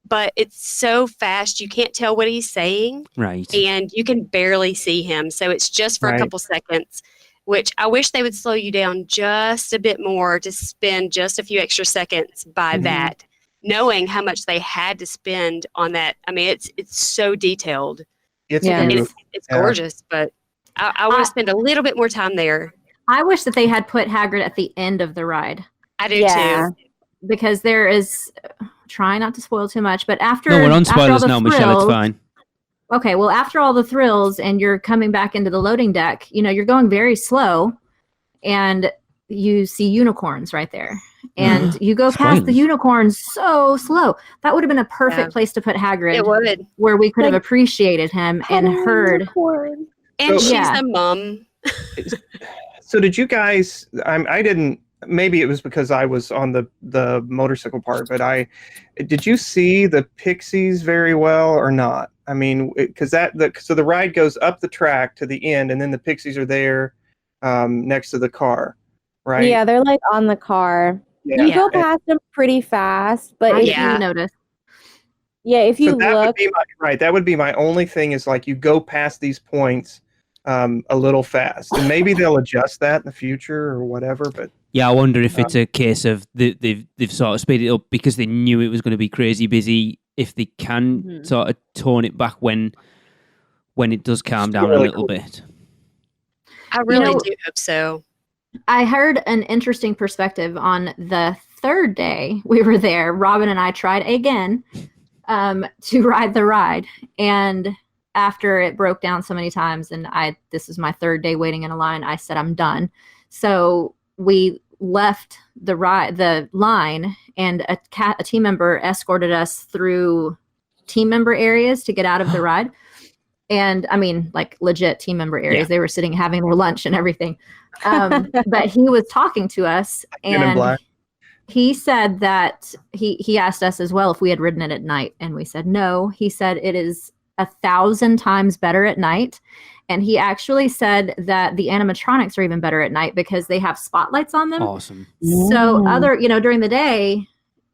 [SPEAKER 5] but it's so fast you can't tell what he's saying.
[SPEAKER 3] Right.
[SPEAKER 5] And you can barely see him. So it's just for a couple seconds, which I wish they would slow you down just a bit more to spend just a few extra seconds by that, knowing how much they had to spend on that. I mean, it's so detailed.
[SPEAKER 2] It's
[SPEAKER 5] It's
[SPEAKER 2] Yeah.
[SPEAKER 5] gorgeous, but I want to spend a little bit more time there.
[SPEAKER 4] I wish that they had put Hagrid at the end of the ride.
[SPEAKER 5] I do too.
[SPEAKER 4] Because there is, try not to spoil too much, but after
[SPEAKER 3] No, we're on
[SPEAKER 4] after all
[SPEAKER 3] spoilers
[SPEAKER 4] the
[SPEAKER 3] now, Michelle. It's
[SPEAKER 4] thrills-
[SPEAKER 3] fine.
[SPEAKER 4] Okay, well, after all the thrills and you're coming back into the loading deck, you're going very slow, and you see unicorns right there. And you go past the
[SPEAKER 3] Spoilers.
[SPEAKER 4] unicorns so slow. That would have been a perfect place to put Hagrid.
[SPEAKER 5] It would.
[SPEAKER 4] Where we could have
[SPEAKER 6] Like,
[SPEAKER 4] appreciated him and heard.
[SPEAKER 5] And
[SPEAKER 2] So-
[SPEAKER 5] she's
[SPEAKER 4] Yeah.
[SPEAKER 5] a mum.
[SPEAKER 2] So did you guys? I didn't. Maybe it was because I was on the motorcycle part, but did you see the Pixies very well or not? I mean, because so the ride goes up the track to the end, and then the Pixies are there next to the car, right?
[SPEAKER 6] Yeah, they're like on the car.
[SPEAKER 2] Yeah.
[SPEAKER 6] You go past them pretty fast, but
[SPEAKER 4] I
[SPEAKER 6] if
[SPEAKER 4] didn't
[SPEAKER 6] you
[SPEAKER 4] notice.
[SPEAKER 6] if you
[SPEAKER 2] So that would
[SPEAKER 6] look,
[SPEAKER 2] be that would be my only thing is like you go past these points a little fast, and maybe they'll adjust that in the future or whatever. But
[SPEAKER 3] Yeah, I wonder if it's a case of they've sort of speeded it up because they knew it was going to be crazy busy. If they can sort of tone it back when it does calm down a
[SPEAKER 2] really
[SPEAKER 3] little
[SPEAKER 2] cool.
[SPEAKER 3] bit.
[SPEAKER 5] I really do hope so.
[SPEAKER 4] I heard an interesting perspective on the 3rd day we were there. Robin and I tried again to ride the ride. And after it broke down so many times and this is my 3rd day waiting in a line, I said, I'm done. So we left the line, and a team member escorted us through team member areas to get out of the ride. And I mean, like legit team member areas.
[SPEAKER 3] Yeah.
[SPEAKER 4] They were sitting having their lunch and everything. But he was talking to us,
[SPEAKER 2] Men in
[SPEAKER 4] and
[SPEAKER 2] Black.
[SPEAKER 4] he said that he asked us as well if we had ridden it at night, and we said no. He said it is 1,000 times better at night. And he actually said that the animatronics are even better at night because they have spotlights on them.
[SPEAKER 3] Awesome.
[SPEAKER 4] So during the day,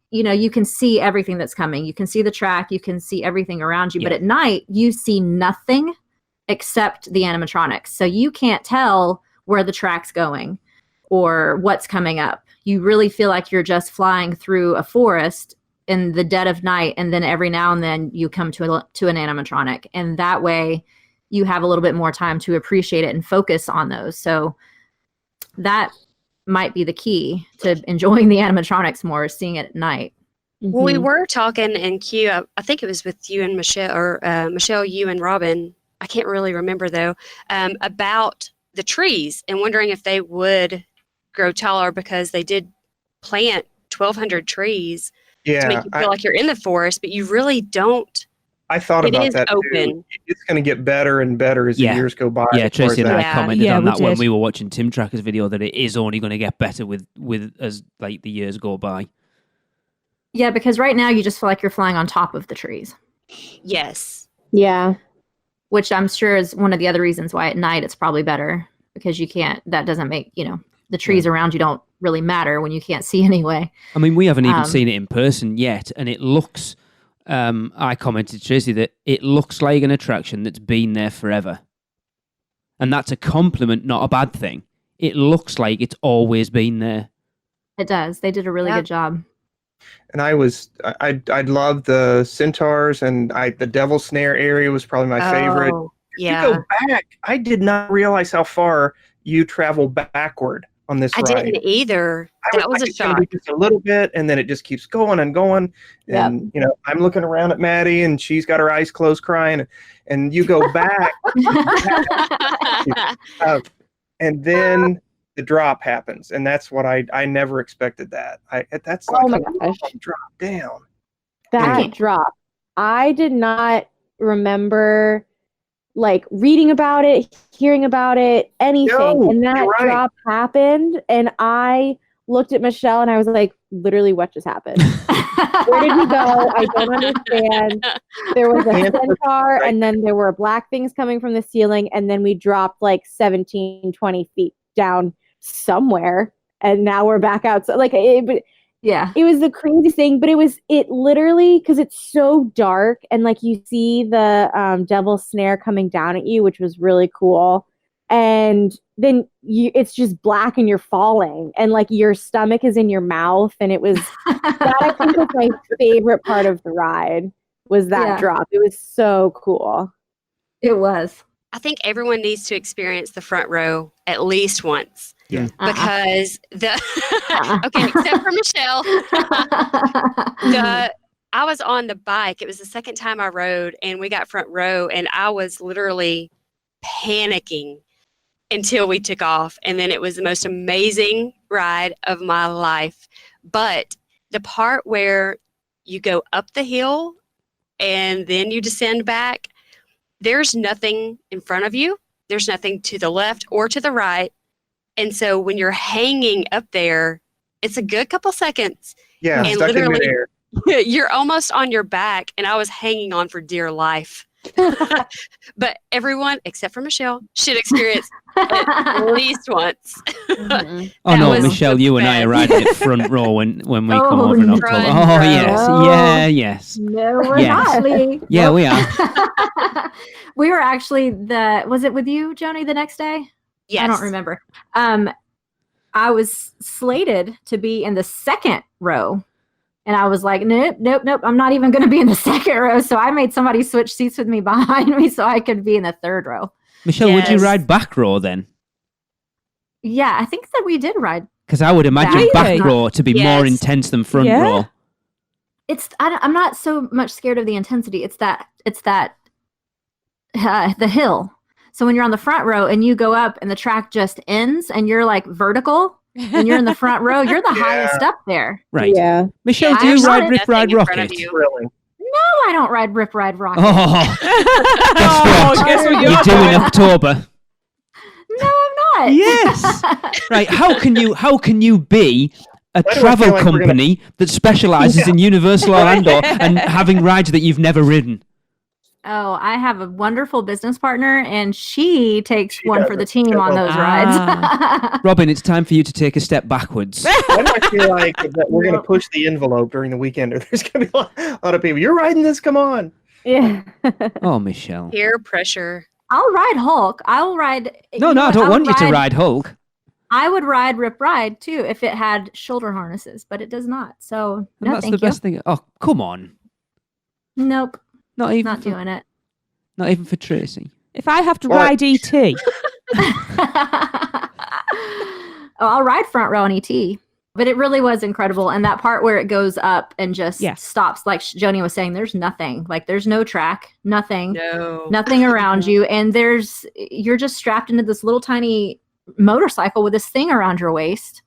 [SPEAKER 4] you can see everything that's coming. You can see the track, you can see everything around you.
[SPEAKER 3] Yeah.
[SPEAKER 4] But at night, you see nothing except the animatronics. So you can't tell where the track's going or what's coming up. You really feel like you're just flying through a forest in the dead of night, and then every now and then you come to an animatronic, and that way you have a little bit more time to appreciate it and focus on those. So that might be the key to enjoying the animatronics more, is seeing it at night.
[SPEAKER 5] Well, we were talking in Q. I think it was with you and Michelle, or Michelle, you and Robin. I can't really remember though. About the trees and wondering if they would grow taller because they did plant 1,200 trees to make you feel like you're in the forest, but you really don't.
[SPEAKER 2] I thought
[SPEAKER 5] It
[SPEAKER 2] about
[SPEAKER 5] is
[SPEAKER 2] that
[SPEAKER 5] open.
[SPEAKER 2] too. It's going to get better and better as the years go by.
[SPEAKER 3] Yeah,
[SPEAKER 2] as far as
[SPEAKER 3] Tracy and I
[SPEAKER 5] Yeah.
[SPEAKER 3] commented
[SPEAKER 1] Yeah,
[SPEAKER 3] on
[SPEAKER 1] we
[SPEAKER 3] that when
[SPEAKER 1] did.
[SPEAKER 3] we were watching Tim Tracker's video that it is only going to get better with as like the years go by.
[SPEAKER 4] Yeah, because right now you just feel like you're flying on top of the trees,
[SPEAKER 5] Yes.
[SPEAKER 6] yeah.
[SPEAKER 4] which I'm sure is one of the other reasons why at night it's probably better, because that doesn't make, the trees around you don't really matter when you can't see anyway.
[SPEAKER 3] I mean, we haven't even seen it in person yet, and it looks. I commented, Tracy, that it looks like an attraction that's been there forever, and that's a compliment, not a bad thing. It looks like it's always been there.
[SPEAKER 4] It does. They did a really good job.
[SPEAKER 2] And I love the centaurs, and the devil snare area was probably my favorite.
[SPEAKER 5] Oh,
[SPEAKER 2] If
[SPEAKER 5] yeah.
[SPEAKER 2] you go back, I did not realize how far you travel backward on this
[SPEAKER 5] I
[SPEAKER 2] ride.
[SPEAKER 5] didn't either. That was a
[SPEAKER 2] it's gonna
[SPEAKER 5] shock.
[SPEAKER 2] be just a little bit, and then it just keeps going and going.
[SPEAKER 6] Yep.
[SPEAKER 2] And I'm looking around at Maddy, and she's got her eyes closed, crying. And you go back, and then the drop happens, and that's what I never expected. That's like
[SPEAKER 6] Oh my
[SPEAKER 2] a
[SPEAKER 6] gosh.
[SPEAKER 2] drop down.
[SPEAKER 6] That
[SPEAKER 2] Yeah.
[SPEAKER 6] drop. I did not remember like reading about it, hearing about it, anything.
[SPEAKER 2] No,
[SPEAKER 6] and that
[SPEAKER 2] you're right.
[SPEAKER 6] drop happened, and I looked at Michelle and I was like, literally, what just happened? Where did we go? I don't understand. There was a centaur, and then there were black things coming from the ceiling, and then we dropped like 17, 20 feet down somewhere, and now we're back out. So like,
[SPEAKER 4] Yeah.
[SPEAKER 6] it was the craziest thing, but it literally, because it's so dark, and like you see the devil's snare coming down at you, which was really cool. And then it's just black and you're falling, and like your stomach is in your mouth, and it was that I think was my favorite part of the ride was that drop. It was so cool.
[SPEAKER 4] It was.
[SPEAKER 5] I think everyone needs to experience the front row at least once.
[SPEAKER 3] Yeah.
[SPEAKER 5] Because okay, except for Michelle. I was on the bike. It was the second time I rode, and we got front row, and I was literally panicking until we took off. And then it was the most amazing ride of my life. But the part where you go up the hill and then you descend back, there's nothing in front of you. There's nothing to the left or to the right. And so when you're hanging up there, it's a good couple seconds.
[SPEAKER 2] Yeah,
[SPEAKER 5] and
[SPEAKER 2] stuck in
[SPEAKER 5] literally,
[SPEAKER 2] midair.
[SPEAKER 5] you're almost on your back, and I was hanging on for dear life. But everyone, except for Michelle, should experience at least once.
[SPEAKER 3] Oh
[SPEAKER 5] That
[SPEAKER 3] no,
[SPEAKER 5] was
[SPEAKER 3] Michelle,
[SPEAKER 5] the
[SPEAKER 3] you and I
[SPEAKER 5] best.
[SPEAKER 3] are riding at front row when we come
[SPEAKER 4] Oh,
[SPEAKER 3] over in October.
[SPEAKER 5] front
[SPEAKER 3] Oh
[SPEAKER 5] row.
[SPEAKER 3] yes, yes.
[SPEAKER 4] No, we're
[SPEAKER 3] Yes.
[SPEAKER 4] not, Lee.
[SPEAKER 3] Yeah,
[SPEAKER 4] Nope.
[SPEAKER 3] we are.
[SPEAKER 4] We were actually was it with you, Joni, the next day?
[SPEAKER 5] Yes.
[SPEAKER 4] I don't remember. I was slated to be in the second row. And I was like, nope. I'm not even going to be in the second row. So I made somebody switch seats with me behind me so I could be in the third row.
[SPEAKER 3] Michelle, would you
[SPEAKER 5] Yes.
[SPEAKER 3] ride back row then?
[SPEAKER 4] Yeah, I think that we did ride.
[SPEAKER 3] Because I would imagine
[SPEAKER 1] Really?
[SPEAKER 3] back row to be more
[SPEAKER 5] Yes.
[SPEAKER 3] intense than front
[SPEAKER 1] Yeah.
[SPEAKER 3] row.
[SPEAKER 4] I'm not so much scared of the intensity. It's that the hill. So when you're on the front row and you go up and the track just ends and you're like vertical and you're in the front row, you're the
[SPEAKER 2] Yeah.
[SPEAKER 4] highest up there.
[SPEAKER 3] Right.
[SPEAKER 6] Yeah.
[SPEAKER 3] Michelle,
[SPEAKER 5] Yeah,
[SPEAKER 3] do you
[SPEAKER 5] there's
[SPEAKER 3] ride
[SPEAKER 5] nothing
[SPEAKER 3] Rip Ride
[SPEAKER 5] in front of
[SPEAKER 3] Rocket?
[SPEAKER 5] you.
[SPEAKER 2] Thrilling.
[SPEAKER 4] No, I don't ride Rip Ride Rocket.
[SPEAKER 3] Oh,
[SPEAKER 1] Oh, guess what
[SPEAKER 3] you're
[SPEAKER 1] you're
[SPEAKER 3] doing
[SPEAKER 1] doing?
[SPEAKER 3] October.
[SPEAKER 4] No, I'm not.
[SPEAKER 3] Yes. Right. How can you be a
[SPEAKER 2] Why do I
[SPEAKER 3] travel
[SPEAKER 2] feel like we're gonna-
[SPEAKER 3] company that specializes in Universal Orlando and having rides that you've never ridden?
[SPEAKER 4] Oh, I have a wonderful business partner, and she takes
[SPEAKER 2] She
[SPEAKER 4] one
[SPEAKER 2] does
[SPEAKER 4] for the
[SPEAKER 2] it.
[SPEAKER 4] team on those rides.
[SPEAKER 3] Robin, it's time for you to take a step backwards.
[SPEAKER 2] Why do I feel like that we're going to push the envelope during the weekend? Or there's going to be a lot of people. You're riding this. Come on.
[SPEAKER 6] Yeah.
[SPEAKER 3] Oh, Michelle.
[SPEAKER 5] Peer pressure.
[SPEAKER 4] I'll ride Hulk. I will ride.
[SPEAKER 3] No,
[SPEAKER 4] you know
[SPEAKER 3] I
[SPEAKER 4] what?
[SPEAKER 3] don't
[SPEAKER 4] I'll
[SPEAKER 3] want you to ride Hulk.
[SPEAKER 4] I would ride Rip Ride too if it had shoulder harnesses, but it does not. So
[SPEAKER 3] And
[SPEAKER 4] no,
[SPEAKER 3] that's
[SPEAKER 4] thank
[SPEAKER 3] the
[SPEAKER 4] you.
[SPEAKER 3] best thing. Oh, come on.
[SPEAKER 4] Nope,
[SPEAKER 3] Not even
[SPEAKER 4] not
[SPEAKER 3] for,
[SPEAKER 4] doing it.
[SPEAKER 3] Not even for Tracy.
[SPEAKER 1] If I have to
[SPEAKER 2] What?
[SPEAKER 1] ride ET,
[SPEAKER 4] I'll ride front row on ET, but it really was incredible. And that part where it goes up and just
[SPEAKER 1] Yes.
[SPEAKER 4] stops, like Joni was saying, there's nothing. Like there's no track, nothing.
[SPEAKER 5] No.
[SPEAKER 4] Nothing around you, and you're just strapped into this little tiny motorcycle with this thing around your waist.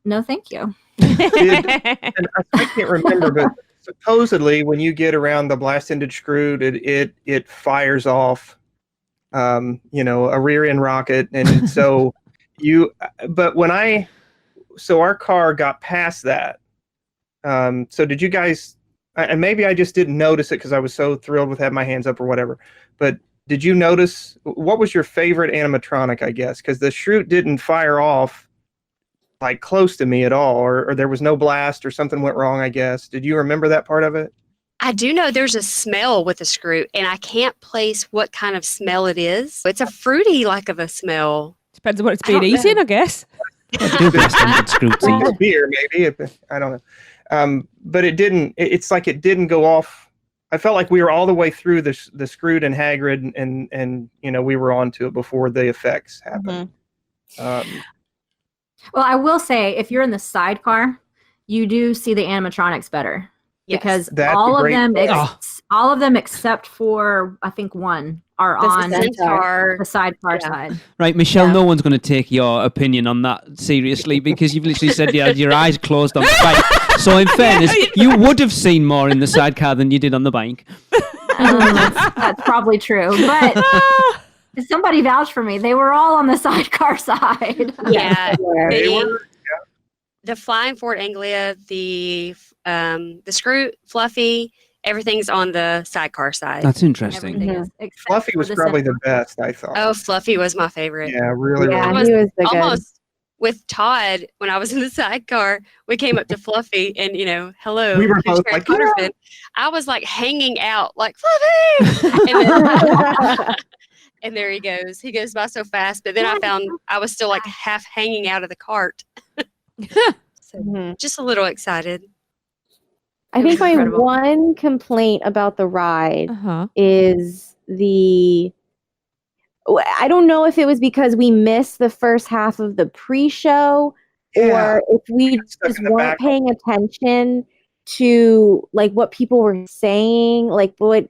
[SPEAKER 4] No, thank you.
[SPEAKER 2] And I can't remember, but supposedly when you get around the blast-ended screw, it fires off, a rear end rocket, and so But so our car got past that. So did you guys? And maybe I just didn't notice it because I was so thrilled with having my hands up or whatever. But did you notice what was your favorite animatronic? I guess because the Shroot didn't fire off like close to me at all, or there was no blast or something went wrong. I guess. Did you remember that part of it?
[SPEAKER 5] I do know there's a smell with a screw, and I can't place what kind of smell it is. It's a fruity like of a smell.
[SPEAKER 1] depends on what it's
[SPEAKER 5] I don't
[SPEAKER 1] been
[SPEAKER 5] know.
[SPEAKER 1] eating, I guess.
[SPEAKER 3] Do blast-ended screw
[SPEAKER 2] Well,
[SPEAKER 3] teeth.
[SPEAKER 2] beer maybe. I don't know. But it didn't. It's like it didn't go off. I felt like we were all the way through the Scroot and Hagrid, and we were on to it before the effects happened.
[SPEAKER 4] Well, I will say, if you're in the sidecar, you do see the animatronics better
[SPEAKER 5] Yes.
[SPEAKER 4] because
[SPEAKER 2] That's
[SPEAKER 4] all
[SPEAKER 2] a
[SPEAKER 4] of
[SPEAKER 2] great
[SPEAKER 4] them,
[SPEAKER 2] point.
[SPEAKER 4] all of them except for I think one are on
[SPEAKER 5] The centaur.
[SPEAKER 4] the sidecar
[SPEAKER 5] Yeah.
[SPEAKER 4] side.
[SPEAKER 3] Right, Michelle,
[SPEAKER 4] Yeah.
[SPEAKER 3] no one's going to take your opinion on that seriously because you've literally said you had your eyes closed on the bike. So in fairness, you would have seen more in the sidecar than you did on the bike.
[SPEAKER 4] That's probably true. But somebody vouched for me. They were all on the sidecar side.
[SPEAKER 5] Yeah,
[SPEAKER 2] They were,
[SPEAKER 5] the Flying Fort Anglia, the Screw Fluffy, everything's on the sidecar side.
[SPEAKER 3] That's interesting.
[SPEAKER 4] Everything is, except
[SPEAKER 2] Fluffy
[SPEAKER 4] for
[SPEAKER 2] was
[SPEAKER 4] the
[SPEAKER 2] probably
[SPEAKER 4] center.
[SPEAKER 2] the best, I thought.
[SPEAKER 5] Oh, Fluffy was my favorite.
[SPEAKER 2] Yeah, really,
[SPEAKER 6] Yeah,
[SPEAKER 2] really.
[SPEAKER 6] he was the good.
[SPEAKER 5] Almost with Todd when I was in the sidecar, we came up to Fluffy and hello.
[SPEAKER 2] We were
[SPEAKER 5] here's
[SPEAKER 2] both
[SPEAKER 5] Harry
[SPEAKER 2] like,
[SPEAKER 5] Potter
[SPEAKER 2] yeah.
[SPEAKER 5] fan. I was like hanging out like Fluffy, and, and there he goes. He goes by so fast, but then I found I was still like half hanging out of the cart. So
[SPEAKER 6] Mhm.
[SPEAKER 5] just a little excited.
[SPEAKER 6] I
[SPEAKER 4] It was
[SPEAKER 6] think my
[SPEAKER 4] incredible.
[SPEAKER 6] one complaint about the ride
[SPEAKER 1] Uh-huh.
[SPEAKER 6] is I don't know if it was because we missed the first half of the pre-show
[SPEAKER 2] Yeah.
[SPEAKER 6] or if we
[SPEAKER 2] got stuck
[SPEAKER 6] just
[SPEAKER 2] in the
[SPEAKER 6] weren't
[SPEAKER 2] back.
[SPEAKER 6] paying attention to like what people were saying, like the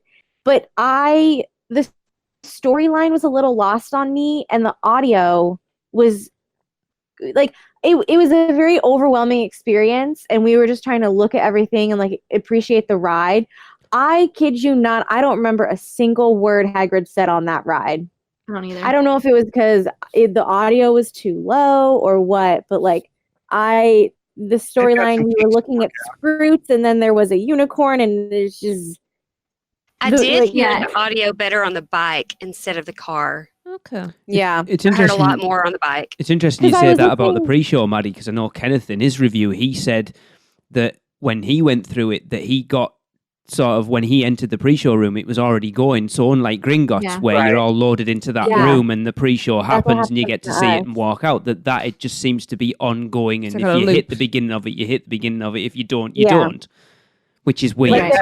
[SPEAKER 6] storyline was a little lost on me, and the audio was like it was a very overwhelming experience, and we were just trying to look at everything and like appreciate the ride. I kid you not, I don't remember a single word Hagrid said on that ride.
[SPEAKER 4] I don't either.
[SPEAKER 6] I don't know if it was because the audio was too low or what, but like the storyline, we were looking at fruits and then there was a unicorn and it's just.
[SPEAKER 5] I did hear
[SPEAKER 4] yeah.
[SPEAKER 5] the audio better on the bike instead of the car.
[SPEAKER 1] Okay.
[SPEAKER 6] Yeah.
[SPEAKER 3] It's
[SPEAKER 5] I heard a
[SPEAKER 3] interesting.
[SPEAKER 5] lot more on the bike.
[SPEAKER 3] It's interesting you
[SPEAKER 6] 'Cause I
[SPEAKER 3] say
[SPEAKER 6] was
[SPEAKER 3] that about the
[SPEAKER 6] listening-
[SPEAKER 3] pre-show, Maddy, because I know Kenneth in his review, he said that when he went through it, that he got sort of when he entered the pre-show room, it was already going. So unlike Gringotts,
[SPEAKER 4] Yeah.
[SPEAKER 3] where
[SPEAKER 2] Right.
[SPEAKER 3] you're all loaded into that
[SPEAKER 6] Yeah.
[SPEAKER 3] room and the pre-show
[SPEAKER 6] what
[SPEAKER 3] happens and you get
[SPEAKER 6] happened
[SPEAKER 3] to
[SPEAKER 6] to
[SPEAKER 3] see it
[SPEAKER 6] us.
[SPEAKER 3] and walk out, that it just seems to be ongoing. And
[SPEAKER 1] It's
[SPEAKER 3] if
[SPEAKER 1] like a
[SPEAKER 3] you hit
[SPEAKER 1] loop.
[SPEAKER 3] the beginning of it, you hit the beginning of it. If you don't, you
[SPEAKER 6] Yeah.
[SPEAKER 3] don't. Which is weird.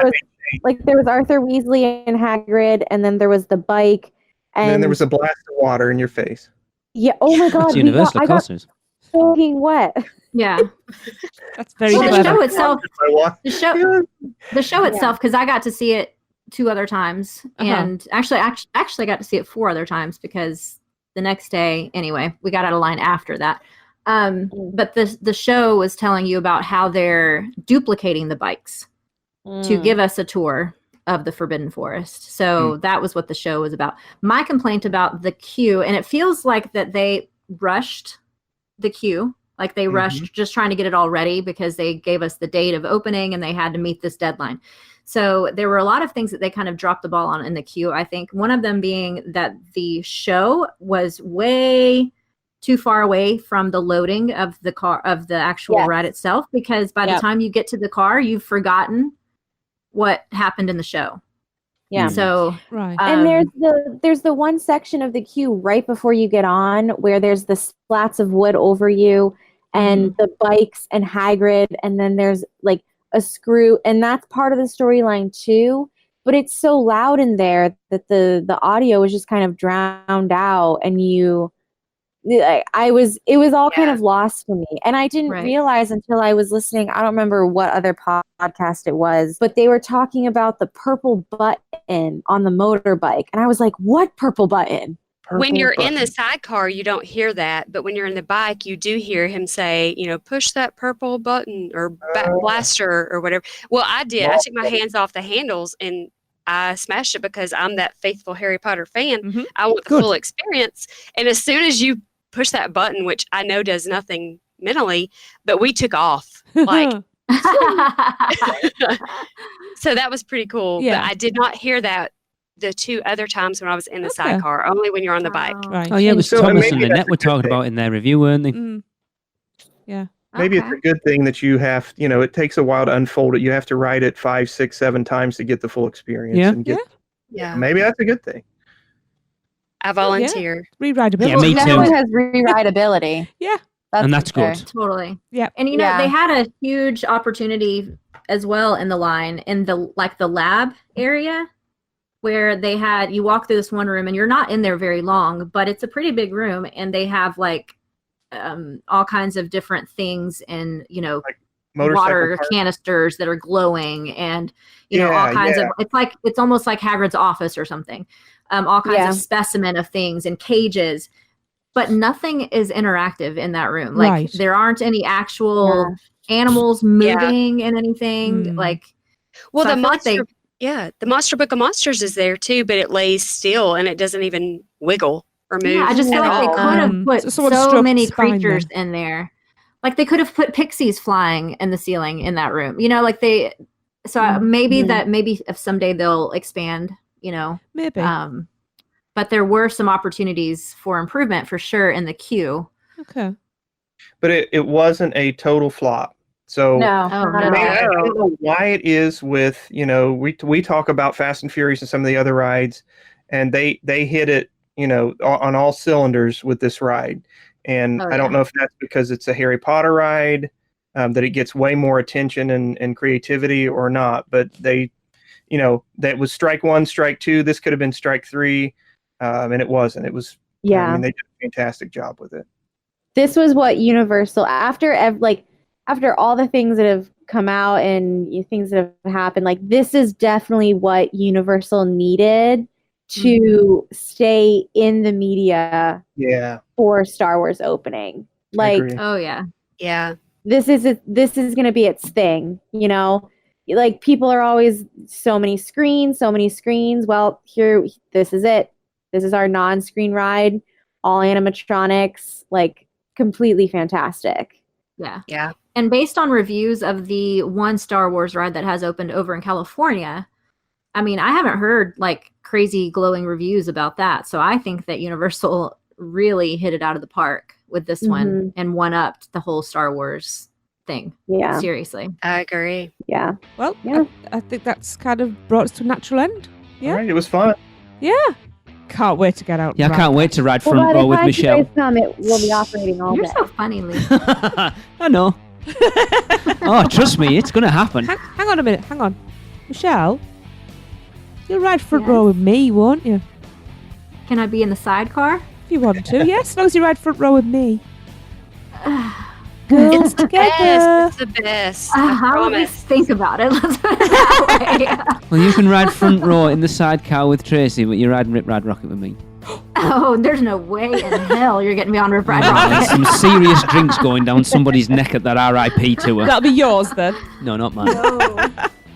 [SPEAKER 6] Like there was Arthur Weasley and Hagrid, and then there was the bike,
[SPEAKER 2] And then there was a blast of water in your face.
[SPEAKER 6] yeah. Oh my God,
[SPEAKER 3] That's Universal,
[SPEAKER 6] I
[SPEAKER 3] of
[SPEAKER 6] got
[SPEAKER 3] course it is.
[SPEAKER 6] soaking wet.
[SPEAKER 4] Yeah.
[SPEAKER 1] That's very
[SPEAKER 4] Well, the
[SPEAKER 1] clever.
[SPEAKER 4] show itself,
[SPEAKER 2] I walked-
[SPEAKER 4] the show
[SPEAKER 6] Yeah.
[SPEAKER 4] itself, because I got to see it 2 other times,
[SPEAKER 1] Uh-huh.
[SPEAKER 4] and actually I got to see it 4 other times because the next day, anyway, we got out of line after that. But the show was telling you about how they're duplicating the bikes to give us a tour of the Forbidden Forest. So that was what the show was about. My complaint about the queue, and it feels like that they rushed the queue, like they rushed just trying to get it all ready because they gave us the date of opening and they had to meet this deadline. So there were a lot of things that they kind of dropped the ball on in the queue. I think one of them being that the show was way too far away from the loading of the car, of the actual
[SPEAKER 6] Yes.
[SPEAKER 4] ride itself, because by the
[SPEAKER 6] Yep.
[SPEAKER 4] time you get to the car, you've forgotten what happened in the show.
[SPEAKER 6] Yeah.
[SPEAKER 4] So
[SPEAKER 1] Right.
[SPEAKER 6] And there's the one section of the queue right before you get on where there's the slats of wood over you and the bikes and Hagrid, and then there's like a screw, and that's part of the storyline too. But it's so loud in there that the audio is just kind of drowned out, and it was all kind of lost to me. And I didn't
[SPEAKER 4] Right.
[SPEAKER 6] realize until I was listening, I don't remember what other podcast it was, but they were talking about the purple button on the motorbike. And I was like, what purple button?
[SPEAKER 5] When
[SPEAKER 2] Purple
[SPEAKER 5] you're in
[SPEAKER 2] button.
[SPEAKER 5] the sidecar, you don't hear that, but when you're in the bike, you do hear him say, push that purple button or blaster or whatever. Well, I did. I took my hands off the handles and I smashed it because I'm that faithful Harry Potter fan.
[SPEAKER 1] Mhm.
[SPEAKER 5] I want the
[SPEAKER 3] Good.
[SPEAKER 5] full experience. And as soon as you push that button, which I know does nothing mentally, but we took off. Like, so that was pretty cool.
[SPEAKER 1] Yeah.
[SPEAKER 5] But I did not hear that the 2 other times when I was in the
[SPEAKER 1] Okay.
[SPEAKER 5] sidecar, only when you're on the bike.
[SPEAKER 1] Right.
[SPEAKER 3] Oh, yeah, it was
[SPEAKER 2] So,
[SPEAKER 3] Thomas
[SPEAKER 2] maybe
[SPEAKER 3] and
[SPEAKER 2] that's
[SPEAKER 3] Lynette
[SPEAKER 2] a
[SPEAKER 3] were
[SPEAKER 2] good
[SPEAKER 3] talking
[SPEAKER 2] thing.
[SPEAKER 3] about in their review, weren't they?
[SPEAKER 1] Mm. Yeah.
[SPEAKER 2] Maybe it's a good thing that you have, it takes a while to unfold it. You have to ride it 5, 6, 7 times to get the full experience.
[SPEAKER 3] Yeah.
[SPEAKER 2] And get,
[SPEAKER 5] Yeah.
[SPEAKER 2] Maybe that's a good thing.
[SPEAKER 5] I volunteer.
[SPEAKER 1] Rewritability.
[SPEAKER 3] Yeah, me too.
[SPEAKER 6] Definitely has rewritability.
[SPEAKER 1] Yeah.
[SPEAKER 3] And
[SPEAKER 6] for
[SPEAKER 3] that's
[SPEAKER 6] sure.
[SPEAKER 3] good.
[SPEAKER 4] Totally.
[SPEAKER 1] Yeah.
[SPEAKER 4] And
[SPEAKER 6] Yeah.
[SPEAKER 4] they had a huge opportunity as well in the line in the lab area where they had you walk through this one room and you're not in there very long, but it's a pretty big room and they have all kinds of different things and
[SPEAKER 2] Motorcycle
[SPEAKER 4] water
[SPEAKER 2] park.
[SPEAKER 4] canisters that are glowing and all
[SPEAKER 2] Yeah,
[SPEAKER 4] kinds
[SPEAKER 2] yeah.
[SPEAKER 4] of it's almost like Hagrid's office or something. All kinds
[SPEAKER 6] Yeah.
[SPEAKER 4] of specimen of things and cages, but nothing is interactive in that room. Like
[SPEAKER 1] Right.
[SPEAKER 4] there aren't any actual animals moving in anything.
[SPEAKER 1] Mm.
[SPEAKER 4] Like
[SPEAKER 5] Well,
[SPEAKER 4] so I
[SPEAKER 5] the
[SPEAKER 4] feel like
[SPEAKER 5] monster Yeah, the Monster Book of Monsters is there too, but it lays still and it doesn't even wiggle or move.
[SPEAKER 4] Yeah, I just feel
[SPEAKER 5] at
[SPEAKER 4] like they
[SPEAKER 5] all.
[SPEAKER 4] could have put
[SPEAKER 1] so someone
[SPEAKER 4] so
[SPEAKER 1] stroked
[SPEAKER 4] many
[SPEAKER 1] the spine
[SPEAKER 4] creatures in there. Like they could have put pixies flying in the ceiling in that room. You know, like they. So maybe if someday they'll expand. You know,
[SPEAKER 1] Maybe.
[SPEAKER 4] But there were some opportunities for improvement for sure in the queue.
[SPEAKER 1] Okay.
[SPEAKER 2] But it wasn't a total flop. So
[SPEAKER 6] No,
[SPEAKER 4] Oh,
[SPEAKER 6] not at
[SPEAKER 4] no.
[SPEAKER 6] all.
[SPEAKER 2] I don't know why it is with, we talk about Fast and Furious and some of the other rides, and they hit it, on all cylinders with this ride. And
[SPEAKER 4] Oh,
[SPEAKER 2] I don't
[SPEAKER 4] yeah.
[SPEAKER 2] know if that's because it's a Harry Potter ride, that it gets way more attention and creativity or not. But that was strike one, strike two. This could have been strike three, and it wasn't. It was,
[SPEAKER 6] Yeah.
[SPEAKER 2] I mean, they did a fantastic job with it.
[SPEAKER 6] This was what Universal, after all the things that have come out and things that have happened, like this is definitely what Universal needed to stay in the media for Star Wars opening. Like,
[SPEAKER 2] agree.
[SPEAKER 4] Oh yeah.
[SPEAKER 5] Yeah.
[SPEAKER 6] this is going to be its thing, like people are always so many screens. Well, this is it. This is our non-screen ride, all animatronics, like completely fantastic.
[SPEAKER 4] Yeah.
[SPEAKER 5] Yeah.
[SPEAKER 4] And based on reviews of the one Star Wars ride that has opened over in California, I mean, I haven't heard like crazy glowing reviews about that. So I think that Universal really hit it out of the park with this one and one-upped the whole Star Wars thing.
[SPEAKER 6] Yeah.
[SPEAKER 4] Seriously.
[SPEAKER 5] I agree.
[SPEAKER 6] Yeah.
[SPEAKER 1] Well,
[SPEAKER 6] Yeah.
[SPEAKER 1] I think that's kind of brought us to a natural end. Yeah.
[SPEAKER 2] All right, it was fun.
[SPEAKER 1] Yeah. Can't wait to get out.
[SPEAKER 3] Yeah, I
[SPEAKER 1] and
[SPEAKER 3] can't
[SPEAKER 1] ride.
[SPEAKER 3] wait to ride
[SPEAKER 6] Well,
[SPEAKER 3] front
[SPEAKER 6] by the
[SPEAKER 3] row with
[SPEAKER 6] time
[SPEAKER 3] Michelle.
[SPEAKER 6] you guys come, it will be operating all
[SPEAKER 4] You're
[SPEAKER 6] day.
[SPEAKER 4] so funny, Lee.
[SPEAKER 3] I know. Oh, trust me, it's going to happen.
[SPEAKER 1] Hang on a minute. Hang on. Michelle, you'll ride front
[SPEAKER 4] Yes.
[SPEAKER 1] row with me, won't you?
[SPEAKER 4] Can I be in the sidecar?
[SPEAKER 1] If you want to. Yes, as long as you ride front row with me. Girls together.
[SPEAKER 5] Yes, it's the best. I
[SPEAKER 4] I'll at
[SPEAKER 5] promise.
[SPEAKER 4] least think about it. Let's put it that way.
[SPEAKER 3] Well, you can ride front row in the sidecar with Tracy, but you're riding Rip Ride Rocket with me.
[SPEAKER 4] Oh, there's no way in hell you're getting me on Rip Ride
[SPEAKER 3] There's
[SPEAKER 4] Rocket.
[SPEAKER 3] some serious drinks going down somebody's neck at that RIP tour.
[SPEAKER 1] That'll be yours then.
[SPEAKER 3] No, not mine.
[SPEAKER 4] No.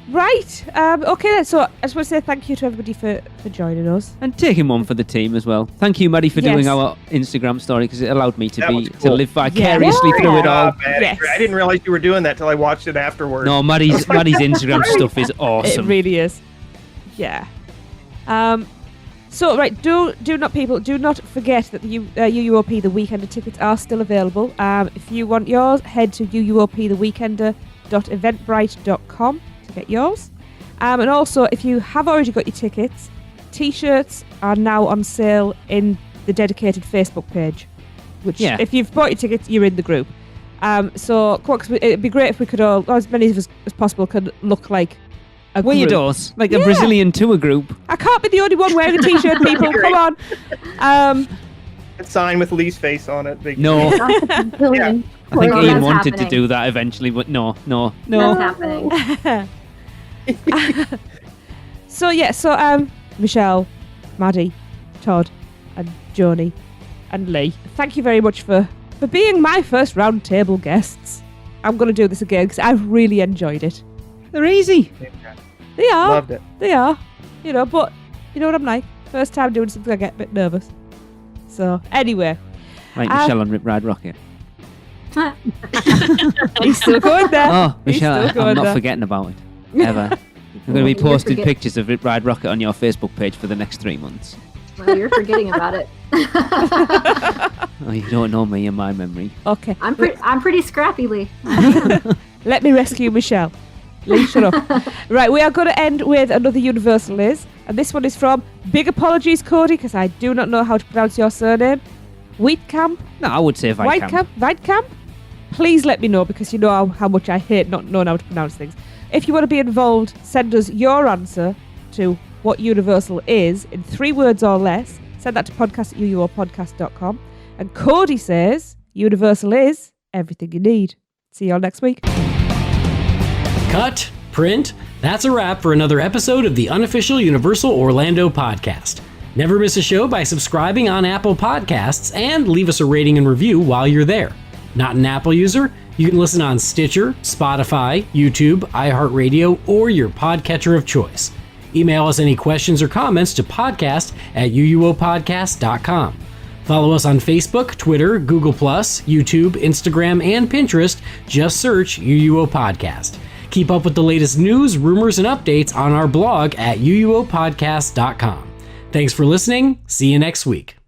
[SPEAKER 1] Right. Okay then. So I just want to say thank you to everybody for joining us.
[SPEAKER 3] And taking one for the team as well. Thank you, Maddy, for doing
[SPEAKER 1] Yes.
[SPEAKER 3] our Instagram story because it allowed me to
[SPEAKER 2] That was
[SPEAKER 3] to
[SPEAKER 2] cool.
[SPEAKER 3] live vicariously through it all.
[SPEAKER 2] Maddy.
[SPEAKER 1] Yes.
[SPEAKER 2] I didn't realize you were doing that till I watched it afterwards.
[SPEAKER 3] No, Maddy's Instagram stuff is awesome.
[SPEAKER 1] It really is. Yeah. So right, do not forget that the UUOP the Weekender tickets are still available. If you want yours, head to uuoptheweekender.eventbrite.com to get yours. And also, if you have already got your tickets, T-shirts are now on sale in the dedicated Facebook page. Which, if you've bought your tickets, you're in the group. So come on, 'cause it'd be great if we could all, or as many of us as possible, could look like a group.
[SPEAKER 3] Weirdos, like a Brazilian tour group.
[SPEAKER 1] I can't be the only one wearing a T-shirt, people. Come on.
[SPEAKER 2] A sign with Lee's face on it. Big
[SPEAKER 3] No,
[SPEAKER 6] Yeah.
[SPEAKER 3] I think
[SPEAKER 4] Oh,
[SPEAKER 3] Ian
[SPEAKER 4] that's
[SPEAKER 3] wanted
[SPEAKER 4] happening.
[SPEAKER 3] to do that eventually, but no.
[SPEAKER 4] That's happening.
[SPEAKER 1] So Michelle, Maddy, Todd, and Joni, and Lee, thank you very much for being my first roundtable guests. I'm going to do this again because I've really enjoyed it.
[SPEAKER 3] They're easy.
[SPEAKER 1] They are.
[SPEAKER 2] Loved it.
[SPEAKER 1] They are. But you know what I'm like. First time doing something, I get a bit nervous. So anyway,
[SPEAKER 3] Right, Michelle on Rip Ride Rocket.
[SPEAKER 1] he's still going there.
[SPEAKER 3] Oh,
[SPEAKER 1] He's
[SPEAKER 3] Michelle,
[SPEAKER 1] still going
[SPEAKER 3] I'm not
[SPEAKER 1] there.
[SPEAKER 3] forgetting about it. Ever. I'm going to be
[SPEAKER 4] You're
[SPEAKER 3] posting
[SPEAKER 4] forget-
[SPEAKER 3] pictures of Rip Ride Rocket on your Facebook page for the next 3 months.
[SPEAKER 4] Well, you're forgetting about it.
[SPEAKER 3] Oh, you don't know me and my memory.
[SPEAKER 1] Okay.
[SPEAKER 4] I'm pretty scrappy, Lee.
[SPEAKER 1] Let me rescue Michelle. Lee, shut up. Right, we are going to end with another Universal Liz, and this one is from Big Apologies, Cody, because I do not know how to pronounce your surname. Wheatcamp?
[SPEAKER 3] No, I would say Whitecamp.
[SPEAKER 1] Weitkamp? Please let me know, because you know how much I hate not knowing how to pronounce things. If you want to be involved, send us your answer to what Universal is in 3 words or less. Send that to podcast@uuopodcast.com. And Cody says Universal is everything you need. See you all next week.
[SPEAKER 7] Cut, print, that's a wrap for another episode of the Unofficial Universal Orlando podcast. Never miss a show by subscribing on Apple Podcasts and leave us a rating and review while you're there. Not an Apple user? You can listen on Stitcher, Spotify, YouTube, iHeartRadio, or your podcatcher of choice. Email us any questions or comments to podcast@uuopodcast.com. Follow us on Facebook, Twitter, Google+, YouTube, Instagram, and Pinterest. Just search UUO Podcast. Keep up with the latest news, rumors, and updates on our blog at uuopodcast.com. Thanks for listening. See you next week.